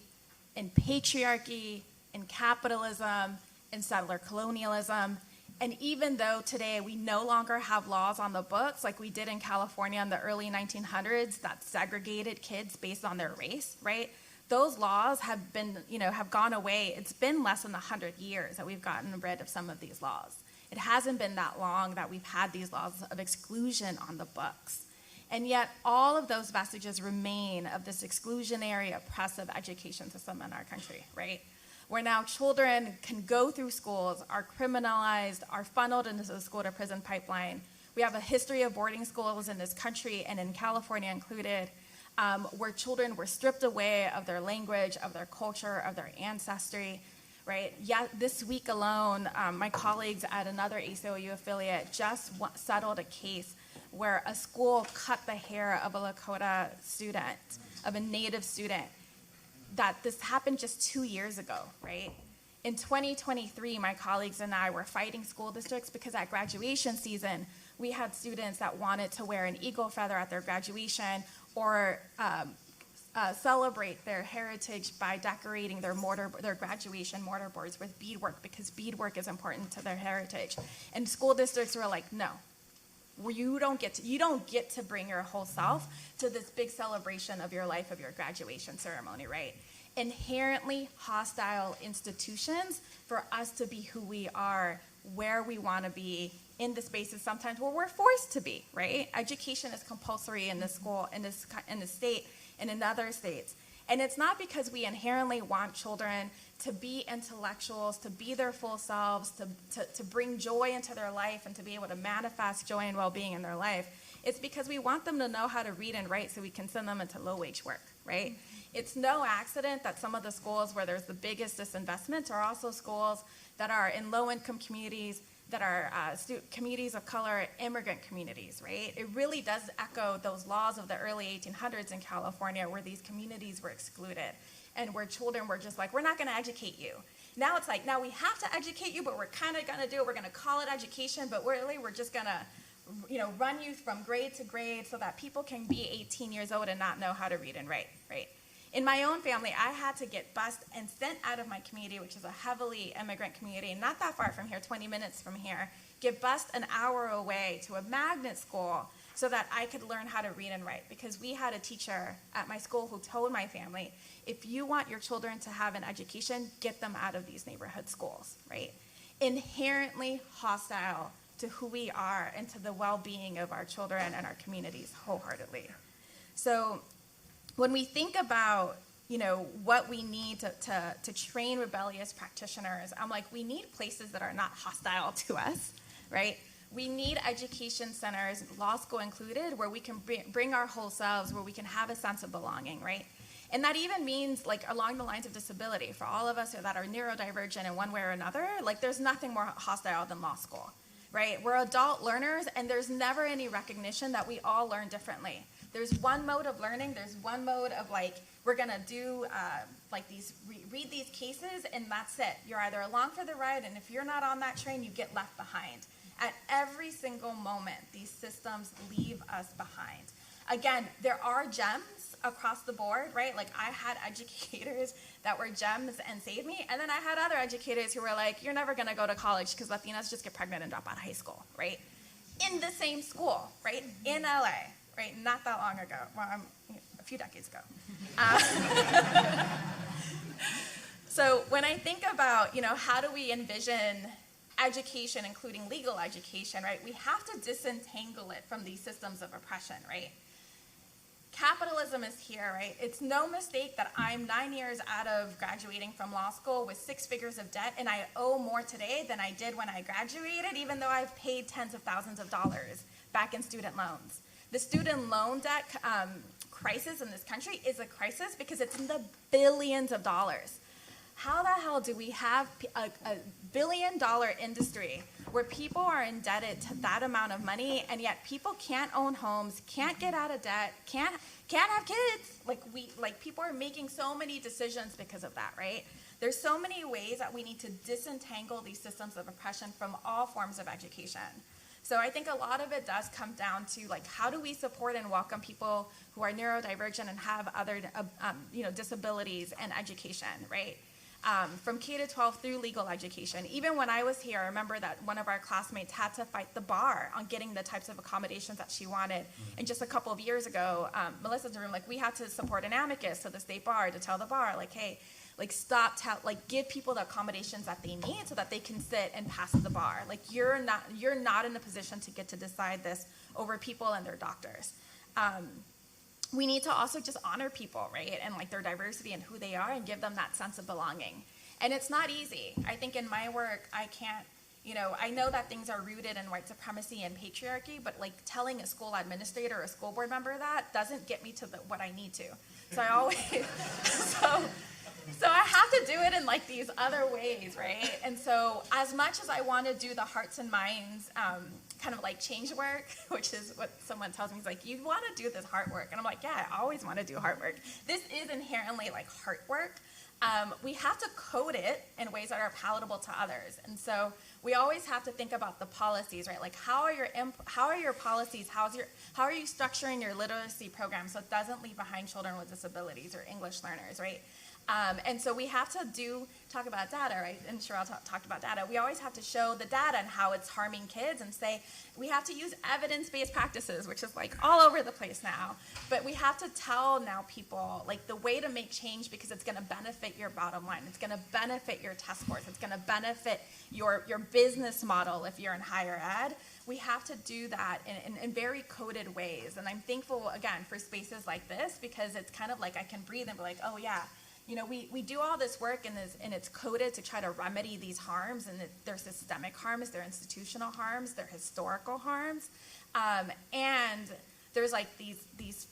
in patriarchy, in capitalism, in settler colonialism. And even though today we no longer have laws on the books like we did in California in the early 1900s that segregated kids based on their race, right? Those laws have been, have gone away. It's been less than 100 years that we've gotten rid of some of these laws. It hasn't been that long that we've had these laws of exclusion on the books. And yet all of those vestiges remain of this exclusionary, oppressive education system in our country, right? Where now children can go through schools, are criminalized, are funneled into the school-to-prison pipeline. We have a history of boarding schools in this country, and in California included, where children were stripped away of their language, of their culture, of their ancestry, right? Yeah, this week alone, my colleagues at another ACLU affiliate just settled a case where a school cut the hair of a Lakota student, of a Native student, that this happened just 2 years ago, right? In 2023, my colleagues and I were fighting school districts because at graduation season, we had students that wanted to wear an eagle feather at their graduation or celebrate their heritage by decorating their graduation mortar boards with beadwork, because beadwork is important to their heritage. And school districts were like, no, you don't get to bring your whole self to this big celebration of your life, of your graduation ceremony, right? Inherently hostile institutions for us to be who we are, where we want to be, in the spaces sometimes where we're forced to be, right? Education is compulsory in this school, in the state, and in other states. And it's not because we inherently want children to be intellectuals, to be their full selves, to bring joy into their life and to be able to manifest joy and well-being in their life. It's because we want them to know how to read and write so we can send them into low-wage work, right? It's no accident that some of the schools where there's the biggest disinvestments are also schools that are in low-income communities, that are communities of color, immigrant communities, right? It really does echo those laws of the early 1800s in California where these communities were excluded and where children were just like, we're not gonna educate you. Now it's like, now we have to educate you, but we're kind of gonna do it, we're gonna call it education, but really we're just gonna run you from grade to grade so that people can be 18 years old and not know how to read and write, right? In my own family, I had to get bused and sent out of my community, which is a heavily immigrant community, not that far from here, 20 minutes from here, get bused an hour away to a magnet school so that I could learn how to read and write. Because we had a teacher at my school who told my family, if you want your children to have an education, get them out of these neighborhood schools, right? Inherently hostile to who we are and to the well-being of our children and our communities wholeheartedly. So when we think about, what we need to train rebellious practitioners, I'm like, we need places that are not hostile to us, right? We need education centers, law school included, where we can bring our whole selves, where we can have a sense of belonging, right? And that even means, like, along the lines of disability, for all of us that are neurodivergent in one way or another, like, there's nothing more hostile than law school, right? We're adult learners, and there's never any recognition that we all learn differently. There's one mode of learning. There's one mode of, like, we're going to do, read these cases, and that's it. You're either along for the ride, and if you're not on that train, you get left behind. At every single moment, these systems leave us behind. Again, there are gems across the board, right? Like, I had educators that were gems and saved me, and then I had other educators who were like, you're never going to go to college because Latinas just get pregnant and drop out of high school, right? In the same school, right? In LA. Right, not that long ago, well, a few decades ago. So when I think about, how do we envision education, including legal education, right, we have to disentangle it from these systems of oppression, right? Capitalism is here, right? It's no mistake that I'm 9 years out of graduating from law school with 6 figures of debt, and I owe more today than I did when I graduated, even though I've paid tens of thousands of dollars back in student loans. The student loan debt crisis in this country is a crisis because it's in the billions of dollars. How the hell do we have a billion-dollar industry where people are indebted to that amount of money, and yet people can't own homes, can't get out of debt, can't have kids? Like people are making so many decisions because of that, right? There's so many ways that we need to disentangle these systems of oppression from all forms of education. So I think a lot of it does come down to, like, how do we support and welcome people who are neurodivergent and have other, disabilities and education, right? From K to 12 through legal education. Even when I was here, I remember that one of our classmates had to fight the bar on getting the types of accommodations that she wanted. And just a couple of years ago, Melissa's in the room, like, we had to support an amicus to the state bar to tell the bar, like, hey, like, give people the accommodations that they need so that they can sit and pass the bar. Like, you're not in a position to get to decide this over people and their doctors. We need to also just honor people, right? And, like, their diversity and who they are, and give them that sense of belonging. And it's not easy. I think in my work, I can't, I know that things are rooted in white supremacy and patriarchy, but, like, telling a school administrator or a school board member that doesn't get me to what I need to. So I always, So I have to do it in like these other ways, right? And so as much as I want to do the hearts and minds kind of like change work, which is what someone tells me, he's like, you want to do this heart work. And I'm like, yeah, I always want to do heart work. This is inherently like heart work. We have to code it in ways that are palatable to others. And so we always have to think about the policies, right? Like how are your policies, how are you structuring your literacy program so it doesn't leave behind children with disabilities or English learners, right? And so we have to talk about data, right? And Sherelle talked about data. We always have to show the data and how it's harming kids and say we have to use evidence-based practices, which is like all over the place now. But we have to tell now people like the way to make change because it's going to benefit your bottom line. It's going to benefit your test scores. It's going to benefit your business model if you're in higher ed. We have to do that in very coded ways. And I'm thankful, again, for spaces like this because it's kind of like I can breathe and be like, oh, yeah. You know, we do all this work and it's coded to try to remedy these harms, and they're systemic harms, they're institutional harms, they're historical harms, and there's like these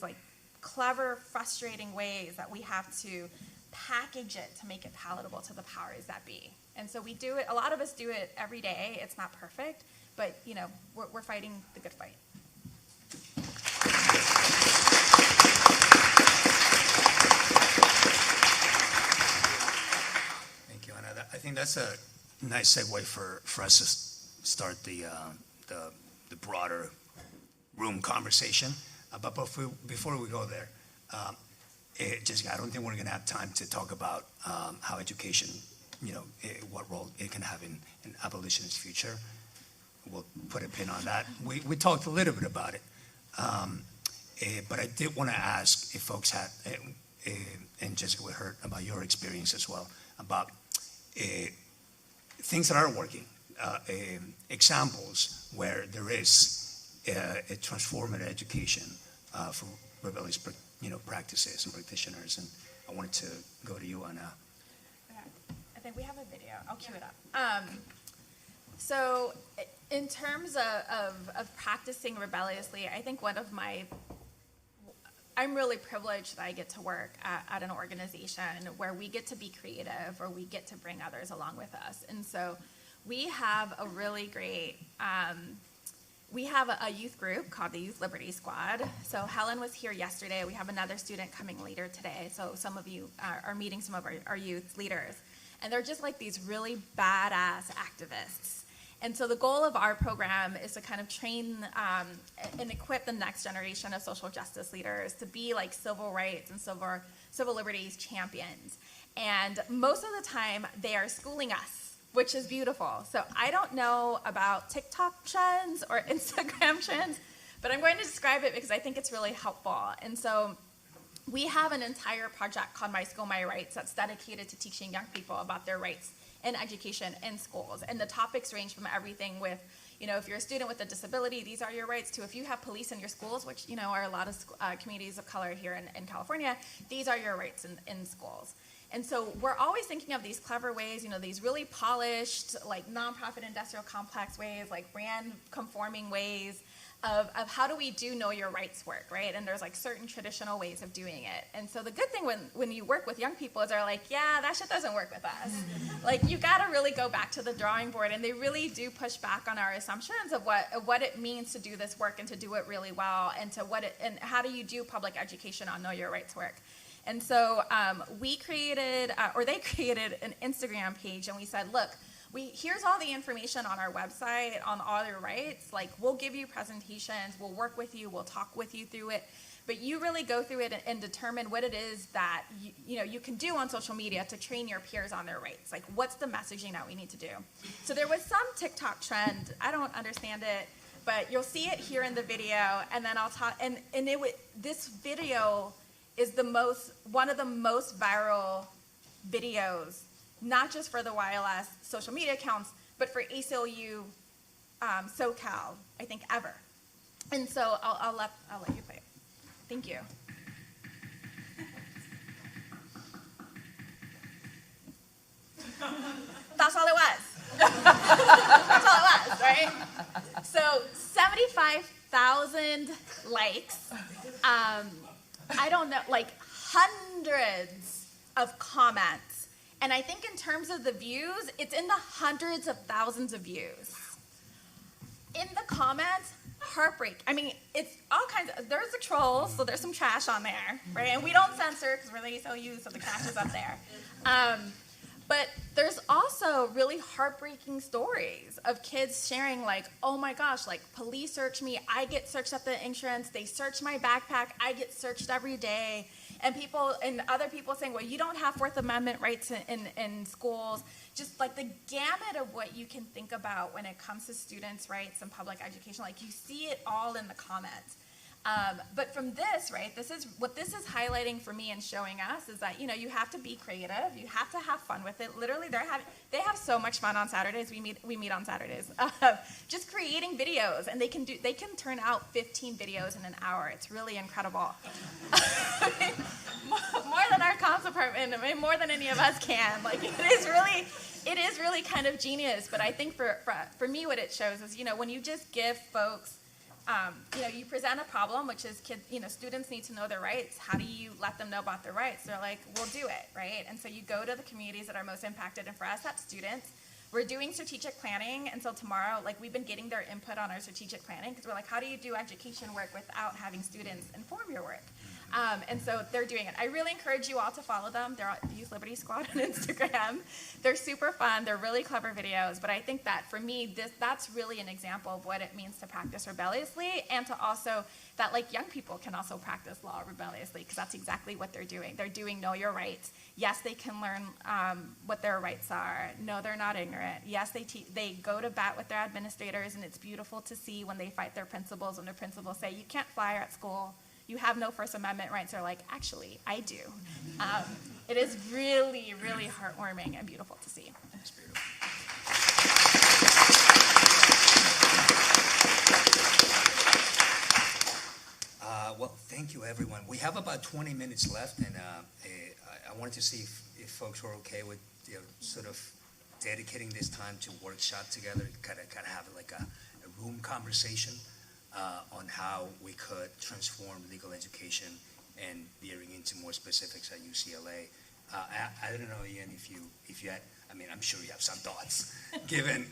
like clever, frustrating ways that we have to package it to make it palatable to the powers that be. And so we do it. A lot of us do it every day. It's not perfect, but you know, we're fighting the good fight. I think that's a nice segue for us to start the broader room conversation. But before we go there, Jessica, I don't think we're going to have time to talk about how education, what role it can have in abolitionist future. We'll put a pin on that. We talked a little bit about it, but I did want to ask if folks had, and Jessica, we heard about your experience as well, about things that are working, examples where there is a transformative education for rebellious, practices and practitioners. And I wanted to go to you, Anna. Okay. I think we have a video. I'll cue it up. So in terms of practicing rebelliously, I think I'm really privileged that I get to work at an organization where we get to be creative or we get to bring others along with us. And so we have a really great, we have a youth group called the Youth Liberty Squad. So Helen was here yesterday. We have another student coming later today. So some of you are meeting some of our youth leaders. And they're just like these really badass activists. And so the goal of our program is to kind of train and equip the next generation of social justice leaders to be like civil rights and civil liberties champions. And most of the time, they are schooling us, which is beautiful. So I don't know about TikTok trends or Instagram trends, but I'm going to describe it because I think it's really helpful. And so we have an entire project called My School, My Rights that's dedicated to teaching young people about their rights in education in schools. And the topics range from everything with, if you're a student with a disability, these are your rights, to if you have police in your schools, which, are a lot of communities of color here in California, these are your rights in schools. And so we're always thinking of these clever ways, these really polished, like nonprofit industrial complex ways, like brand conforming ways of how do we do know your rights work, right? And there's like certain traditional ways of doing it. And so the good thing when you work with young people is they're like, yeah, that shit doesn't work with us. Like you gotta really go back to the drawing board, and they really do push back on our assumptions of what it means to do this work and to do it really well, and and how do you do public education on know your rights work. And so they created an Instagram page, and we said, look, here's all the information on our website on all your rights. Like, we'll give you presentations, we'll work with you, we'll talk with you through it, but you really go through it and determine what it is that you can do on social media to train your peers on their rights. Like, what's the messaging that we need to do? So there was some TikTok trend. I don't understand it, but you'll see it here in the video, and then I'll talk. And this video is one of the most viral videos, not just for the YLS social media accounts, but for ACLU SoCal, I think, ever. And so I'll let you play it. Thank you. That's all it was. That's all it was, right? So 75,000 likes. I don't know, like hundreds of comments. And I think in terms of the views, it's in the hundreds of thousands of views. In the comments, heartbreak. I mean, it's all kinds of, there's the trolls, so there's some trash on there, right? And we don't censor because we're really so used to the trash is up there. But there's also really heartbreaking stories of kids sharing like, oh my gosh, like police search me, I get searched at the entrance, they search my backpack, I get searched every day. And people and other people saying, well, you don't have Fourth Amendment rights in schools. Just like the gamut of what you can think about when it comes to students' rights and public education. Like you see it all in the comments. But from this, right, this is what this is highlighting for me and showing us is that, you know, you have to be creative. You have to have fun with it. Literally, they have so much fun on Saturdays. We meet on Saturdays, just creating videos, and they can turn out 15 videos in an hour. It's really incredible. I mean, more than our comms department. I mean, more than any of us can. Like it is really kind of genius. But I think for me, what it shows is, you know, when you just give folks. You know, you present a problem, which is kids, you know, students need to know their rights. How do you let them know about their rights? They're like, we'll do it, right? And so you go to the communities that are most impacted, and for us, that's students. We're doing strategic planning, and so tomorrow, like, we've been getting their input on our strategic planning, because we're like, how do you do education work without having students inform your work? And so they're doing it. I really encourage you all to follow them. They're at Youth Liberty Squad on Instagram. They're super fun. They're really clever videos. But I think that for me, that's really an example of what it means to practice rebelliously, and to also that like young people can also practice law rebelliously, because that's exactly what they're doing. They're doing know your rights. Yes, they can learn what their rights are. No, they're not ignorant. Yes, they go to bat with their administrators, and it's beautiful to see when they fight their principals, when their principals say, you can't fly at school. You have no First Amendment rights. They're like, actually, I do. It is really, really heartwarming and beautiful to see. That's beautiful. Well, thank you, everyone. We have about 20 minutes left, and I wanted to see if folks were okay with, you know, sort of dedicating this time to workshop together, kind of have like a room conversation. On how we could transform legal education, and veering into more specifics at UCLA. I don't know, Ian, if you had, I mean, I'm sure you have some thoughts, given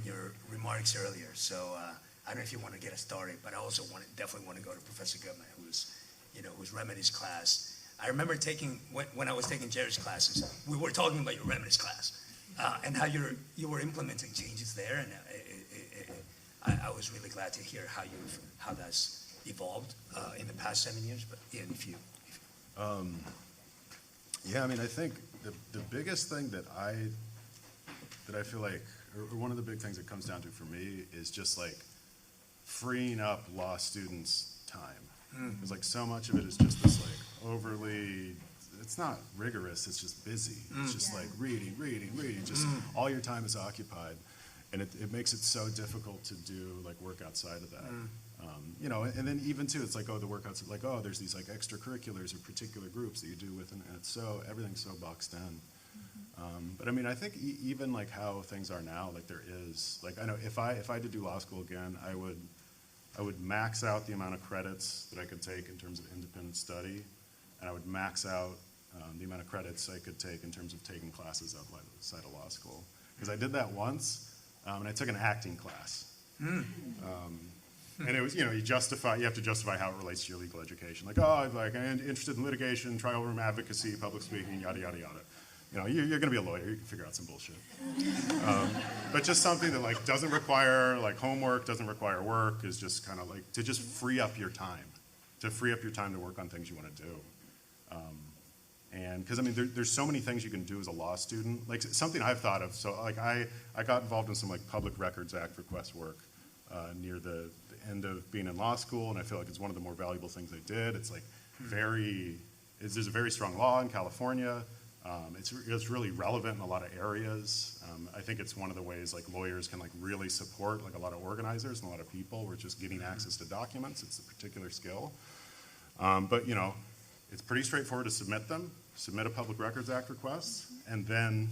your remarks earlier. So I don't know if you want to get us started, but I also definitely want to go to Professor Goodman, whose remedies class. I remember when I was taking Jerry's classes, we were talking about your remedies class, and how you were implementing changes there, and I was really glad to hear how that's evolved in the past 7 years. But Ian, if you yeah, I mean, I think the biggest thing that I feel like, or one of the big things it comes down to for me, is just like freeing up law students' time. Because like so much of it is just this like overly, it's not rigorous, it's just busy. It's just like reading, just all your time is occupied. And it makes it so difficult to do like work outside of that. You know, and then even too, it's like, oh, the work outside, like, oh, there's these like extracurriculars or particular groups that you do with, and it's so, everything's so boxed in. But I mean, I think even like how things are now, like there is, like I know if I had to do law school again, I would max out the amount of credits that I could take in terms of independent study, and I would max out the amount of credits I could take in terms of taking classes outside of law school. Because I did that once. And I took an acting class. And it was, you know, you have to justify how it relates to your legal education. Like, oh, I'm interested in litigation, trial room advocacy, public speaking, yada, yada, yada. You know, you're going to be a lawyer. You can figure out some bullshit. But just something that, like, doesn't require, like, homework, doesn't require work, is just kind of, like, to just free up your time. To free up your time to work on things you want to do. And because, I mean, there's so many things you can do as a law student. Like, something I've thought of, so, like, I got involved in some, like, Public Records Act request work near the end of being in law school, and I feel like it's one of the more valuable things I did. It's, like, there's a very strong law in California. It's really relevant in a lot of areas. I think it's one of the ways, like, lawyers can, like, really support, like, a lot of organizers and a lot of people. We're just getting access to documents. It's a particular skill. But, you know, it's pretty straightforward to submit them. Submit a Public Records Act request, and then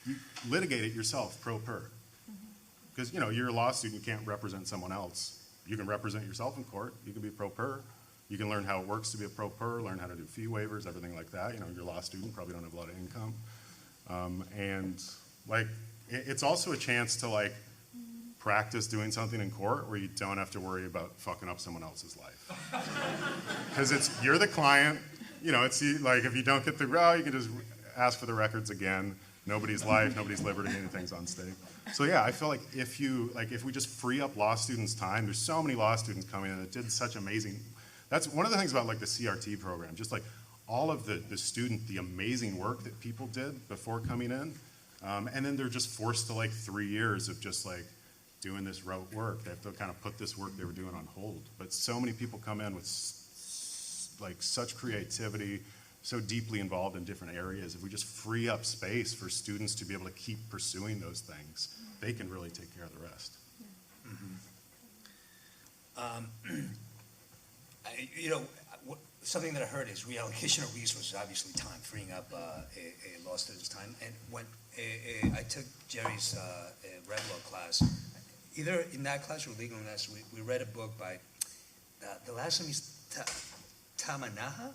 you litigate it yourself, pro per. Because, you know, you're a law student, you can't represent someone else. You can represent yourself in court, you can be pro per, You can learn how it works to be a pro per, learn how to do fee waivers, everything like that. You know, you're a law student, probably don't have a lot of income. And like, it's also a chance to like practice doing something in court where you don't have to worry about fucking up someone else's life. Because you're the client, you know, it's like if you don't get the row, you can just ask for the records again. Nobody's life, nobody's liberty, anything's on stake. So yeah, I feel like if we just free up law students' time, there's so many law students coming in that did such amazing, that's one of the things about like the CRT program, just like all of the amazing work that people did before coming in, and then they're just forced to like 3 years of just like doing this rote work. They have to kind of put this work they were doing on hold. But so many people come in with like such creativity, so deeply involved in different areas. If we just free up space for students to be able to keep pursuing those things, they can really take care of the rest. Something that I heard is reallocation of resources, obviously time, freeing up a law student's time. And when I took Jerry's Red Law class, either in that class or legal class, we read a book by, the last name is Tamanaha,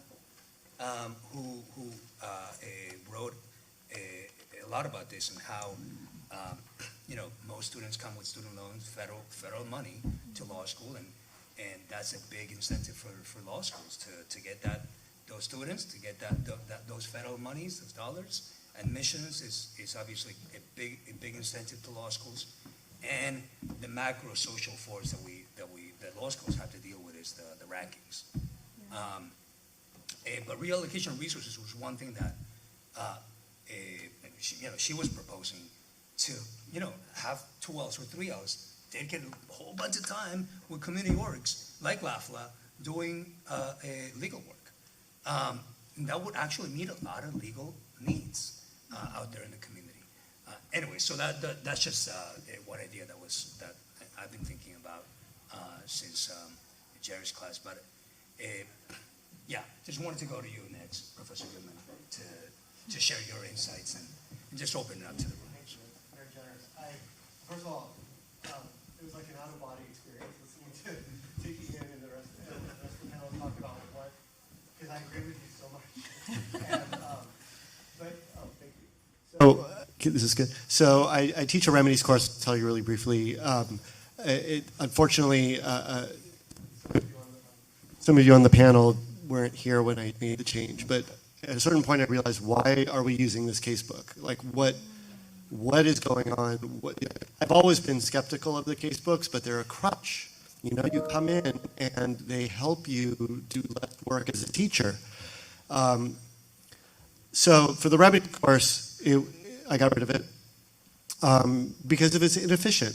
who wrote a lot about this and how, most students come with student loans, federal money to law school, and that's a big incentive for law schools to get those students, to get those federal monies, those dollars. Admissions is obviously a big incentive to law schools, and the macro social force that law schools have to deal with is the rankings. But reallocation of resources was one thing that she was proposing to have 2 Ls or 3 Ls. Dedicate a whole bunch of time with community orgs like LAFLA doing legal work. And that would actually meet a lot of legal needs out there in the community. Anyway, so that's just one idea that I've been thinking about since Jerry's class. But just wanted to go to you next, Professor Goodman, to share your insights and just open it up to the room. Very generous. First of all, it was like an out-of-body experience listening to Ian and the rest of the panel talk about what, because I agree with you so much. Thank you. So, this is good. So I teach a remedies course, to tell you really briefly. Unfortunately, some of you on the panel weren't here when I made the change, but at a certain point I realized, why are we using this casebook? Like, what is going on? I've always been skeptical of the casebooks, but they're a crutch. You come in and they help you do less work as a teacher. So for the remedy course, I got rid of it because it's inefficient.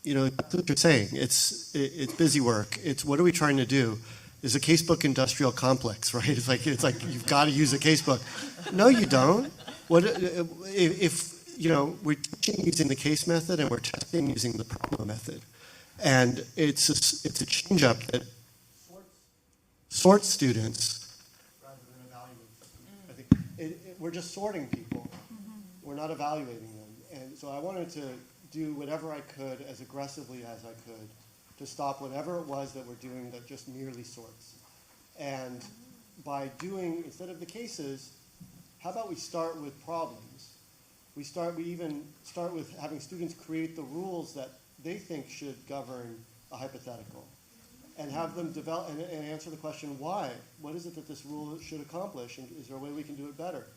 That's what you're saying. It's busy work. It's what are we trying to do? Is a casebook industrial complex, right? It's like you've got to use a casebook. No, you don't. If we're teaching using the case method and we're testing using the problem method, and it's a change up that sorts students rather than evaluates. I think we're just sorting people. We're not evaluating them, and so I wanted to do whatever I could as aggressively as I could to stop whatever it was that we're doing that just merely sorts. And by doing, instead of the cases, how about we start with problems? We even start with having students create the rules that they think should govern a hypothetical, and have them develop and answer the question, why? What is it that this rule should accomplish, and is there a way we can do it better?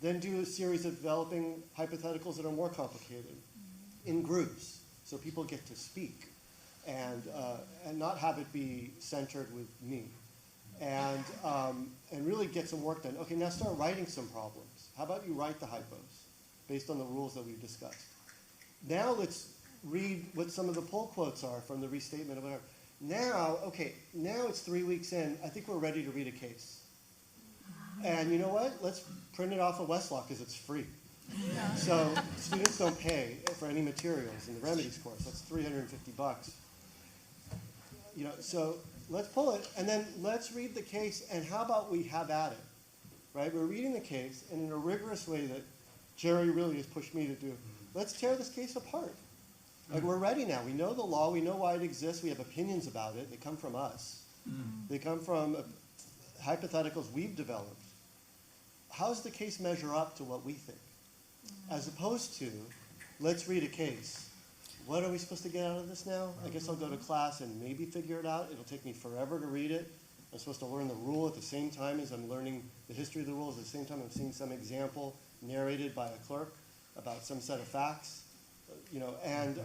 Then do a series of developing hypotheticals that are more complicated in groups, so people get to speak, and not have it be centered with me, and really get some work done. Okay, now start writing some problems. How about you write the hypos based on the rules that we've discussed? Now let's read what some of the pull quotes are from the restatement of whatever. Now it's 3 weeks in. I think we're ready to read a case. And you know what? Let's print it off of Westlaw because it's free. So students don't pay for any materials in the remedies course. That's $350. So let's pull it, and then let's read the case, and how about we have at it, right? We're reading the case, and in a rigorous way that Jerry really has pushed me to do, let's tear this case apart. Like, we're ready now. We know the law. We know why it exists. We have opinions about it. They come from us. They come from hypotheticals we've developed. How does the case measure up to what we think? As opposed to, let's read a case. What are we supposed to get out of this now? I guess I'll go to class and maybe figure it out. It'll take me forever to read it. I'm supposed to learn the rule at the same time as I'm learning the history of the rules. At the same time, I'm seeing some example narrated by a clerk about some set of facts. And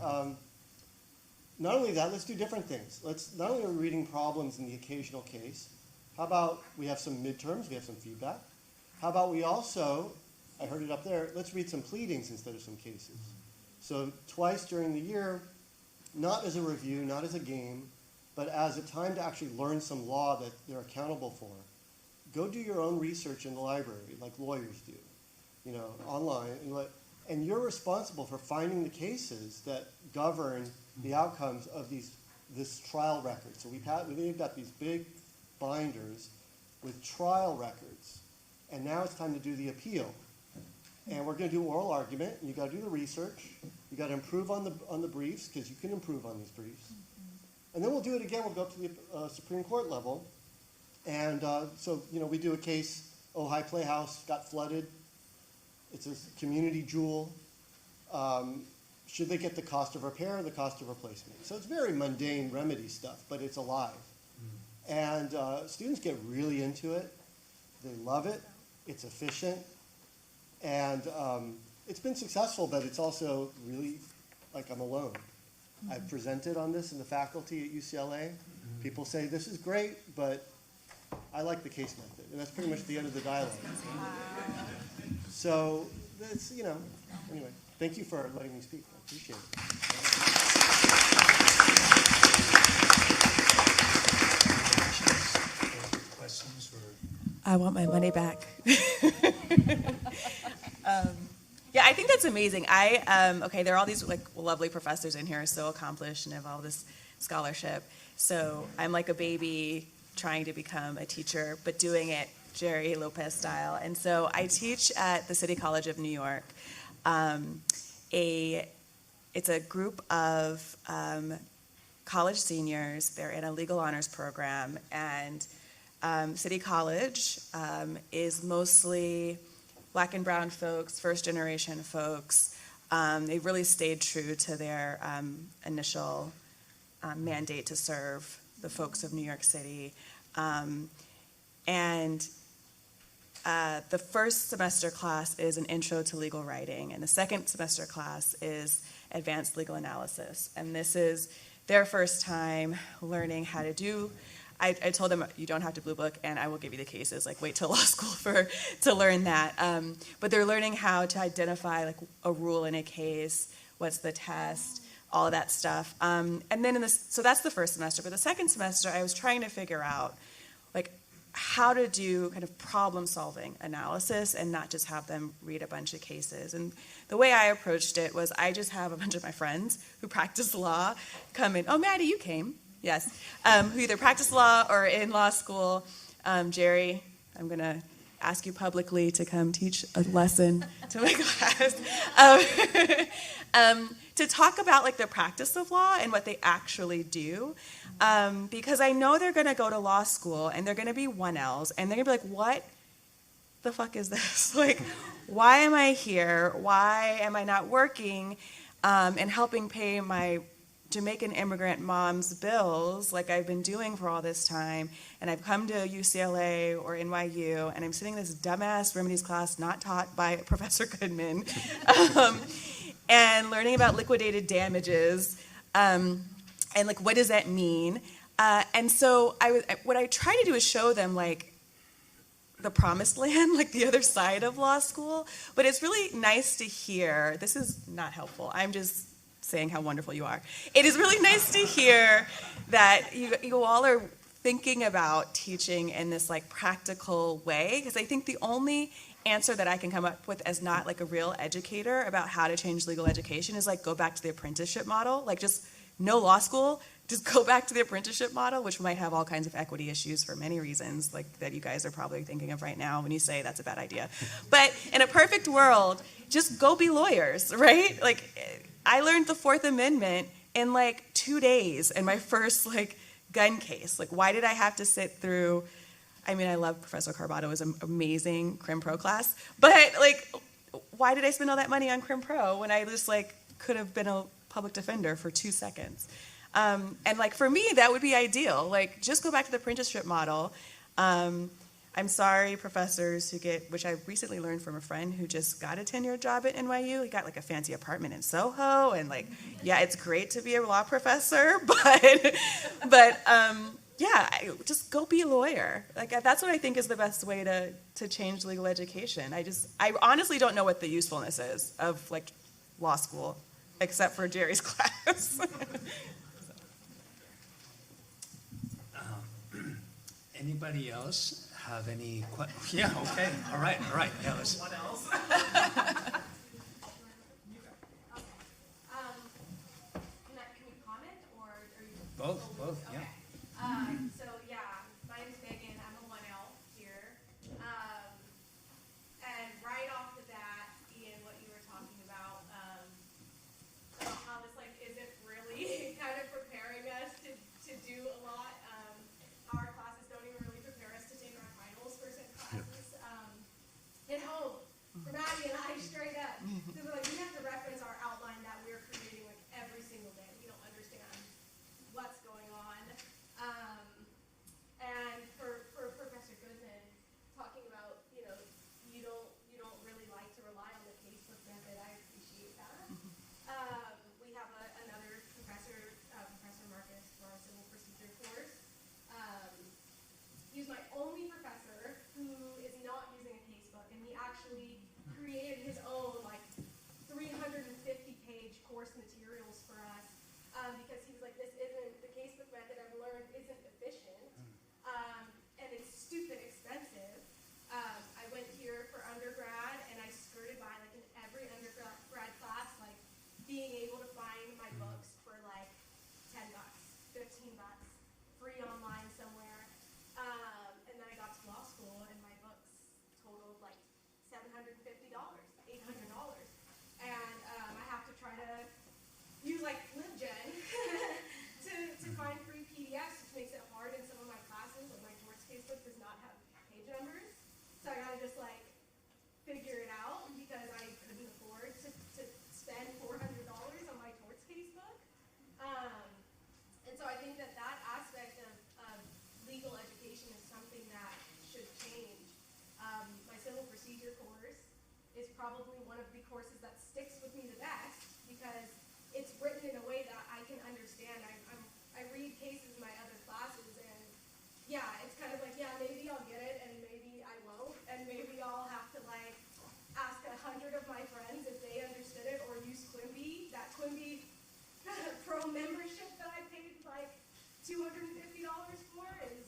not only that, let's do different things. Not only are we reading problems in the occasional case, how about we have some midterms, we have some feedback. How about we also, I heard it up there, let's read some pleadings instead of some cases. So twice during the year, not as a review, not as a game, but as a time to actually learn some law that they're accountable for. Go do your own research in the library, like lawyers do, online. And you're responsible for finding the cases that govern the outcomes of this trial record. So we've got these big binders with trial records. And now it's time to do the appeal. And we're going to do oral argument. And you've got to do the research. You've got to improve on the briefs, because you can improve on these briefs. And then we'll do it again. We'll go up to the Supreme Court level. And so we do a case, Ojai Playhouse got flooded. It's a community jewel. Should they get the cost of repair or the cost of replacement? So it's very mundane remedy stuff, but it's alive. And students get really into it. They love it. It's efficient. And it's been successful, but it's also really like I'm alone. I've presented on this in the faculty at UCLA. People say, this is great, but I like the case method. And that's pretty much the end of the dialogue. So, it's, anyway, thank you for letting me speak. I appreciate it. Questions or? I want my money back. Yeah, I think that's amazing. There are all these lovely professors in here, so accomplished and have all this scholarship. So I'm like a baby trying to become a teacher, but doing it Jerry Lopez style. And so I teach at the City College of New York. It's a group of college seniors. They're in a legal honors program, and City College is mostly Black and brown folks, first-generation folks. They've really stayed true to their initial mandate to serve the folks of New York City. And the first semester class is an intro to legal writing, and the second semester class is advanced legal analysis. And this is their first time learning how to do. I told them, you don't have to blue book, and I will give you the cases. Wait till law school to learn that. But they're learning how to identify a rule in a case, what's the test, all of that stuff. And then so that's the first semester. But the second semester, I was trying to figure out how to do kind of problem-solving analysis and not just have them read a bunch of cases. And the way I approached it was I just have a bunch of my friends who practice law come in. Oh, Maddie, you came. Yes. Who either practice law or in law school. Jerry, I'm going to ask you publicly to come teach a lesson to my class. To talk about the practice of law and what they actually do. Because I know they're going to go to law school and they're going to be 1Ls and they're going to be what the fuck is this? Why am I here? Why am I not working and helping pay my Jamaican immigrant mom's bills like I've been doing for all this time, and I've come to UCLA or NYU, and I'm sitting in this dumbass remedies class not taught by Professor Goodman, and learning about liquidated damages, and what does that mean? And so what I try to do is show them the promised land, the other side of law school, but it's really nice to hear. This is not helpful. I'm just saying how wonderful you are. It is really nice to hear that you all are thinking about teaching in this practical way, because I think the only answer that I can come up with as not a real educator about how to change legal education is go back to the apprenticeship model, just no law school, just go back to the apprenticeship model, which might have all kinds of equity issues for many reasons that you guys are probably thinking of right now when you say that's a bad idea. But in a perfect world, just go be lawyers, right? I learned the Fourth Amendment in 2 days in my first gun case. Like, why did I have to sit through, I mean, I love Professor Carbato, it was an amazing Crim Pro class, but like, why did I spend all that money on Crim Pro when I just like could have been a public defender for 2 seconds? And like for me, that would be ideal. Like, just go back to the apprenticeship model. I'm sorry, professors who get, which I recently learned from a friend who just got a tenured job at NYU. He got like a fancy apartment in Soho, and like, yeah, it's great to be a law professor, but yeah, just go be a lawyer. Like, that's what I think is the best way to change legal education. I honestly don't know what the usefulness is of like law school, except for Jerry's class. Anybody else have any questions? Yeah, okay, all right, yeah, let's. What else? Can we comment, or are you? Both, yeah. Okay. So yeah, my name's Megan. I'm a 1L here. And right off the bat, Ian, what you were talking about how this like isn't really kind of preparing us to do a lot. Our classes don't even really prepare us to take our finals for some classes. Hit home for Maddie and I straight up. Because like we have to reference our outline that we're creating like every single day. We don't understand what's going on. And for Professor Goodman, talking about, you know, you don't really like to rely on the casebook method. I appreciate that. We have another professor, Professor Marcus, for our civil procedure course. He's my only professor who is not using a casebook, and he actually created his own like 350-page course materials for us because he was like, this isn't, the casebook method I've learned isn't efficient, and it's stupid expensive. I went here for undergrad, and I skirted by like in every undergrad class, like being able to find my books for like $10, $15, free online somewhere. And then I got to law school, and my books totaled like $750, $800. And I have to try to use like LibGen to find free PDFs, which makes it hard in some of my classes. Like my torts casebook does not have page numbers. So I gotta just like figure it out because I couldn't afford to spend $400 on my torts casebook. And so I think that aspect of legal education is something that should change. My civil procedure course is probably one of the courses that sticks with me the best because it's written in a way that I can understand. I read cases in my other classes, and yeah, it's kind of like, yeah, maybe I'll get it, and maybe I won't, and maybe I'll have to like ask 100 of my friends if they understood it, or use Quimby. That Quimby Pro membership that I paid like $250 for is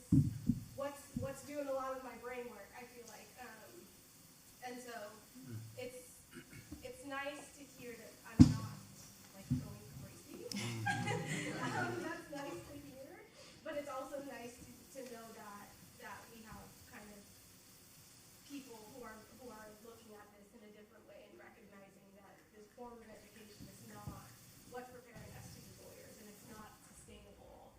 what's doing a lot of my brain work, I feel like. And so it's nice to hear that I'm not like going crazy. That's nice to hear, but it's also nice to know that we have kind of people who are looking at this in a different way and recognizing that this form of education is not what's preparing us to be lawyers, and it's not sustainable.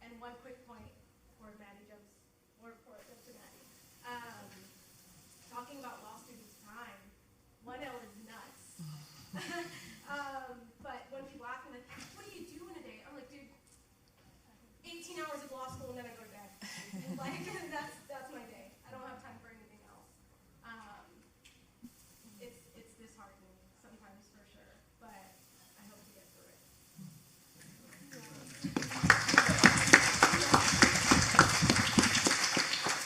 And one quick point before Maddie jumps, or before it jumps to Maddie. Talking about law students' time, 1L is nuts. But when people ask me, like, what do you do in a day? I'm like, dude, 18 hours of law school and then I go to bed. Like, that's my day. I don't have time for anything else. It's disheartening sometimes for sure, but I hope to get through it.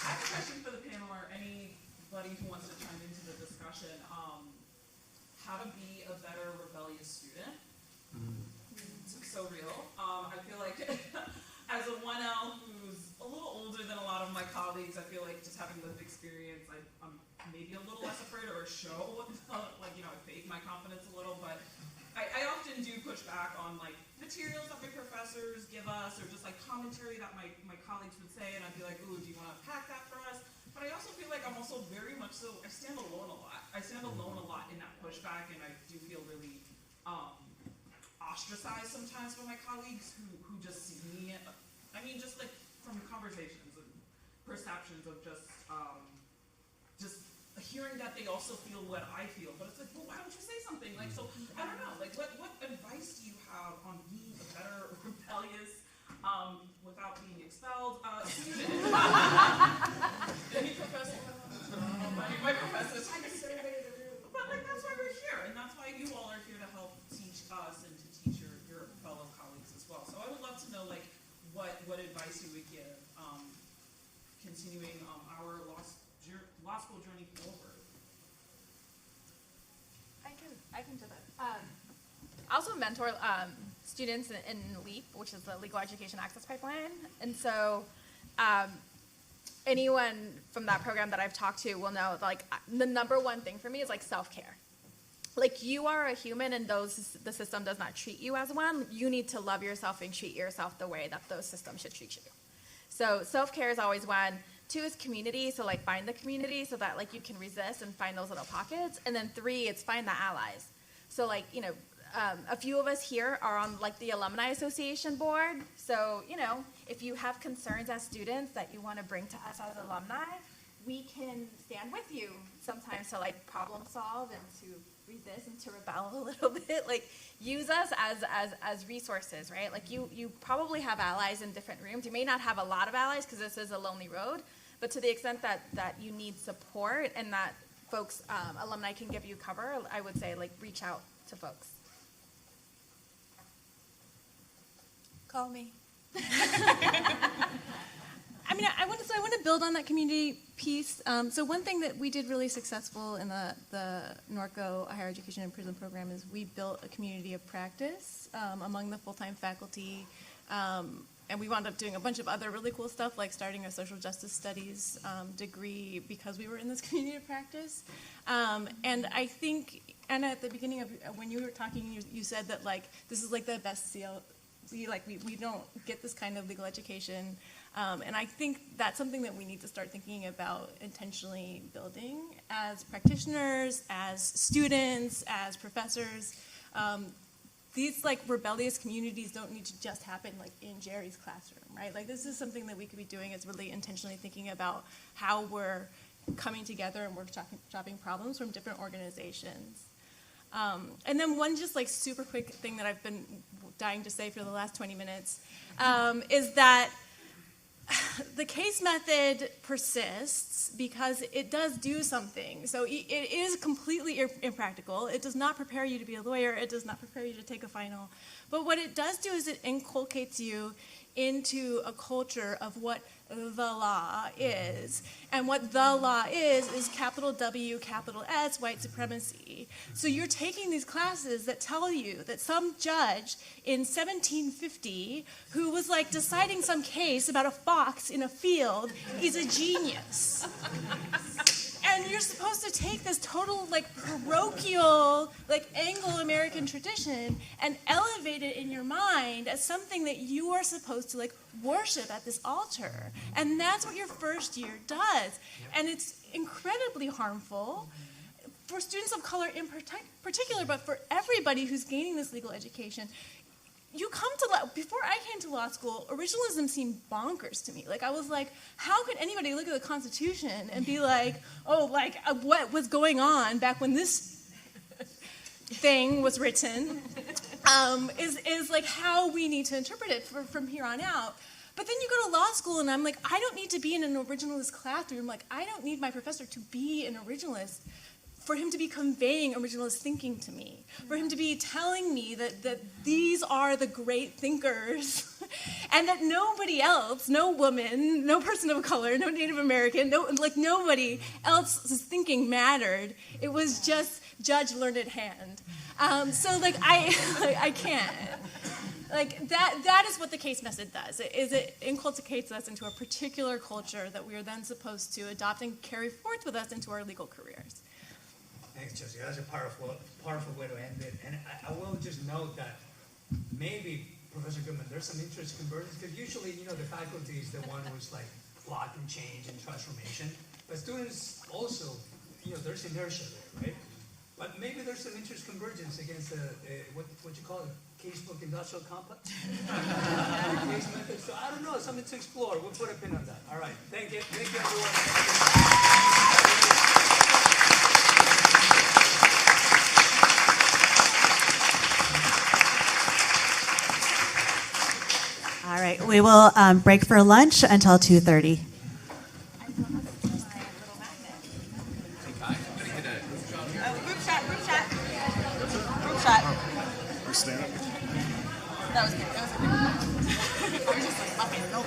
I have a question for the panel or anybody who wants to chime into the discussion. How to be a better rebellious student. So real. I feel like as a 1L who's a little older than a lot of my colleagues, I feel like just having lived experience, I'm maybe a little less afraid or show, like, you know, I fake my confidence a little, but I often do push back on like materials that my professors give us or just like commentary that my colleagues would say, and I'd be like, ooh, do you want to pack that for us? But I also feel like I'm also very much so, I stand alone a lot. I stand alone a lot in that pushback, and I do feel really ostracized sometimes by my colleagues who just see me mean, just like from conversations and perceptions of just hearing that they also feel what I feel, but it's like, well, why don't you say something? Like, so, I don't know, like, what advice do you have on being a better rebellious, without being expelled, student? Any professor? My professor's trying to survey the room. But, like, that's why we're here, and that's why you all are here to help teach us and to teach your fellow colleagues as well. So I would love to know, like, what advice you would give, continuing our law school journey forward. I can do that. I also mentor students in LEAP, which is the Legal Education Access Pipeline. And so anyone from that program that I've talked to will know, like, the number one thing for me is, like, self-care. Like, you are a human, and the system does not treat you as one. You need to love yourself and treat yourself the way that those systems should treat you. So self-care is always one. 2 is community, so, like, find the community so that, like, you can resist and find those little pockets. And then 3, it's find the allies. So, like, you know, a few of us here are on, like, the Alumni Association board. So, you know, if you have concerns as students that you want to bring to us as alumni, we can stand with you sometimes to, like, problem solve and to resist and to rebel a little bit. Like, use us as resources, right? Like, you probably have allies in different rooms. You may not have a lot of allies because this is a lonely road, but to the extent that you need support and that folks, alumni can give you cover, I would say, like, reach out to folks. Call me. I mean, I want to build on that community piece. So one thing that we did really successful in the Norco Higher Education and Prison program is we built a community of practice among the full-time faculty. And we wound up doing a bunch of other really cool stuff, like starting a social justice studies degree because we were in this community of practice. And I think, Anna, at the beginning of when you were talking, you said that, like, this is, like, the best CLC, like, we don't get this kind of legal education. And I think that's something that we need to start thinking about intentionally building as practitioners, as students, as professors. These, like, rebellious communities don't need to just happen, like, in Jerry's classroom, right? Like, this is something that we could be doing, is really intentionally thinking about how we're coming together and workshopping problems from different organizations. And then one just, like, super quick thing that I've been dying to say for the last 20 minutes is that the case method persists because it does do something. So it is completely impractical. It does not prepare you to be a lawyer. It does not prepare you to take a final. But what it does do is it inculcates you into a culture of what the law is. And what the law is capital W, capital S, white supremacy. So you're taking these classes that tell you that some judge in 1750 who was, like, deciding some case about a fox in a field is a genius. And you're supposed to take this total, like, parochial, like, Anglo-American tradition and elevate it in your mind as something that you are supposed to, like, worship at this altar. And that's what your first year does. And it's incredibly harmful for students of color in particular, but for everybody who's gaining this legal education. You come to before I came to law school, originalism seemed bonkers to me. Like, I was like, how could anybody look at the Constitution and be like, oh, like, what was going on back when this thing was written is like how we need to interpret it from here on out. But then you go to law school, and I'm like, I don't need to be in an originalist classroom. Like, I don't need my professor to be an originalist for him to be conveying originalist thinking to me, for him to be telling me that these are the great thinkers, and that nobody else, no woman, no person of color, no Native American, nobody else's thinking mattered. It was just Judge Learned Hand. So, like, I can't. Like, that is what the case method does. It inculcates us into a particular culture that we are then supposed to adopt and carry forth with us into our legal careers. Thanks, Josie. That's a powerful way to end it. And I will just note that maybe, Professor Goodman, there's some interest convergence, because usually, you know, the faculty is the one who's, like, plotting change and transformation. But students also, you know, there's inertia there, right? But maybe there's some interest convergence against what you call it, casebook industrial complex. Case method. So I don't know. something to explore. We'll put a pin on that. All right. Thank you. Thank you, everyone. All right, we will break for lunch until 2:30. Group shot. We're standing. That was good. I was just like, okay, no.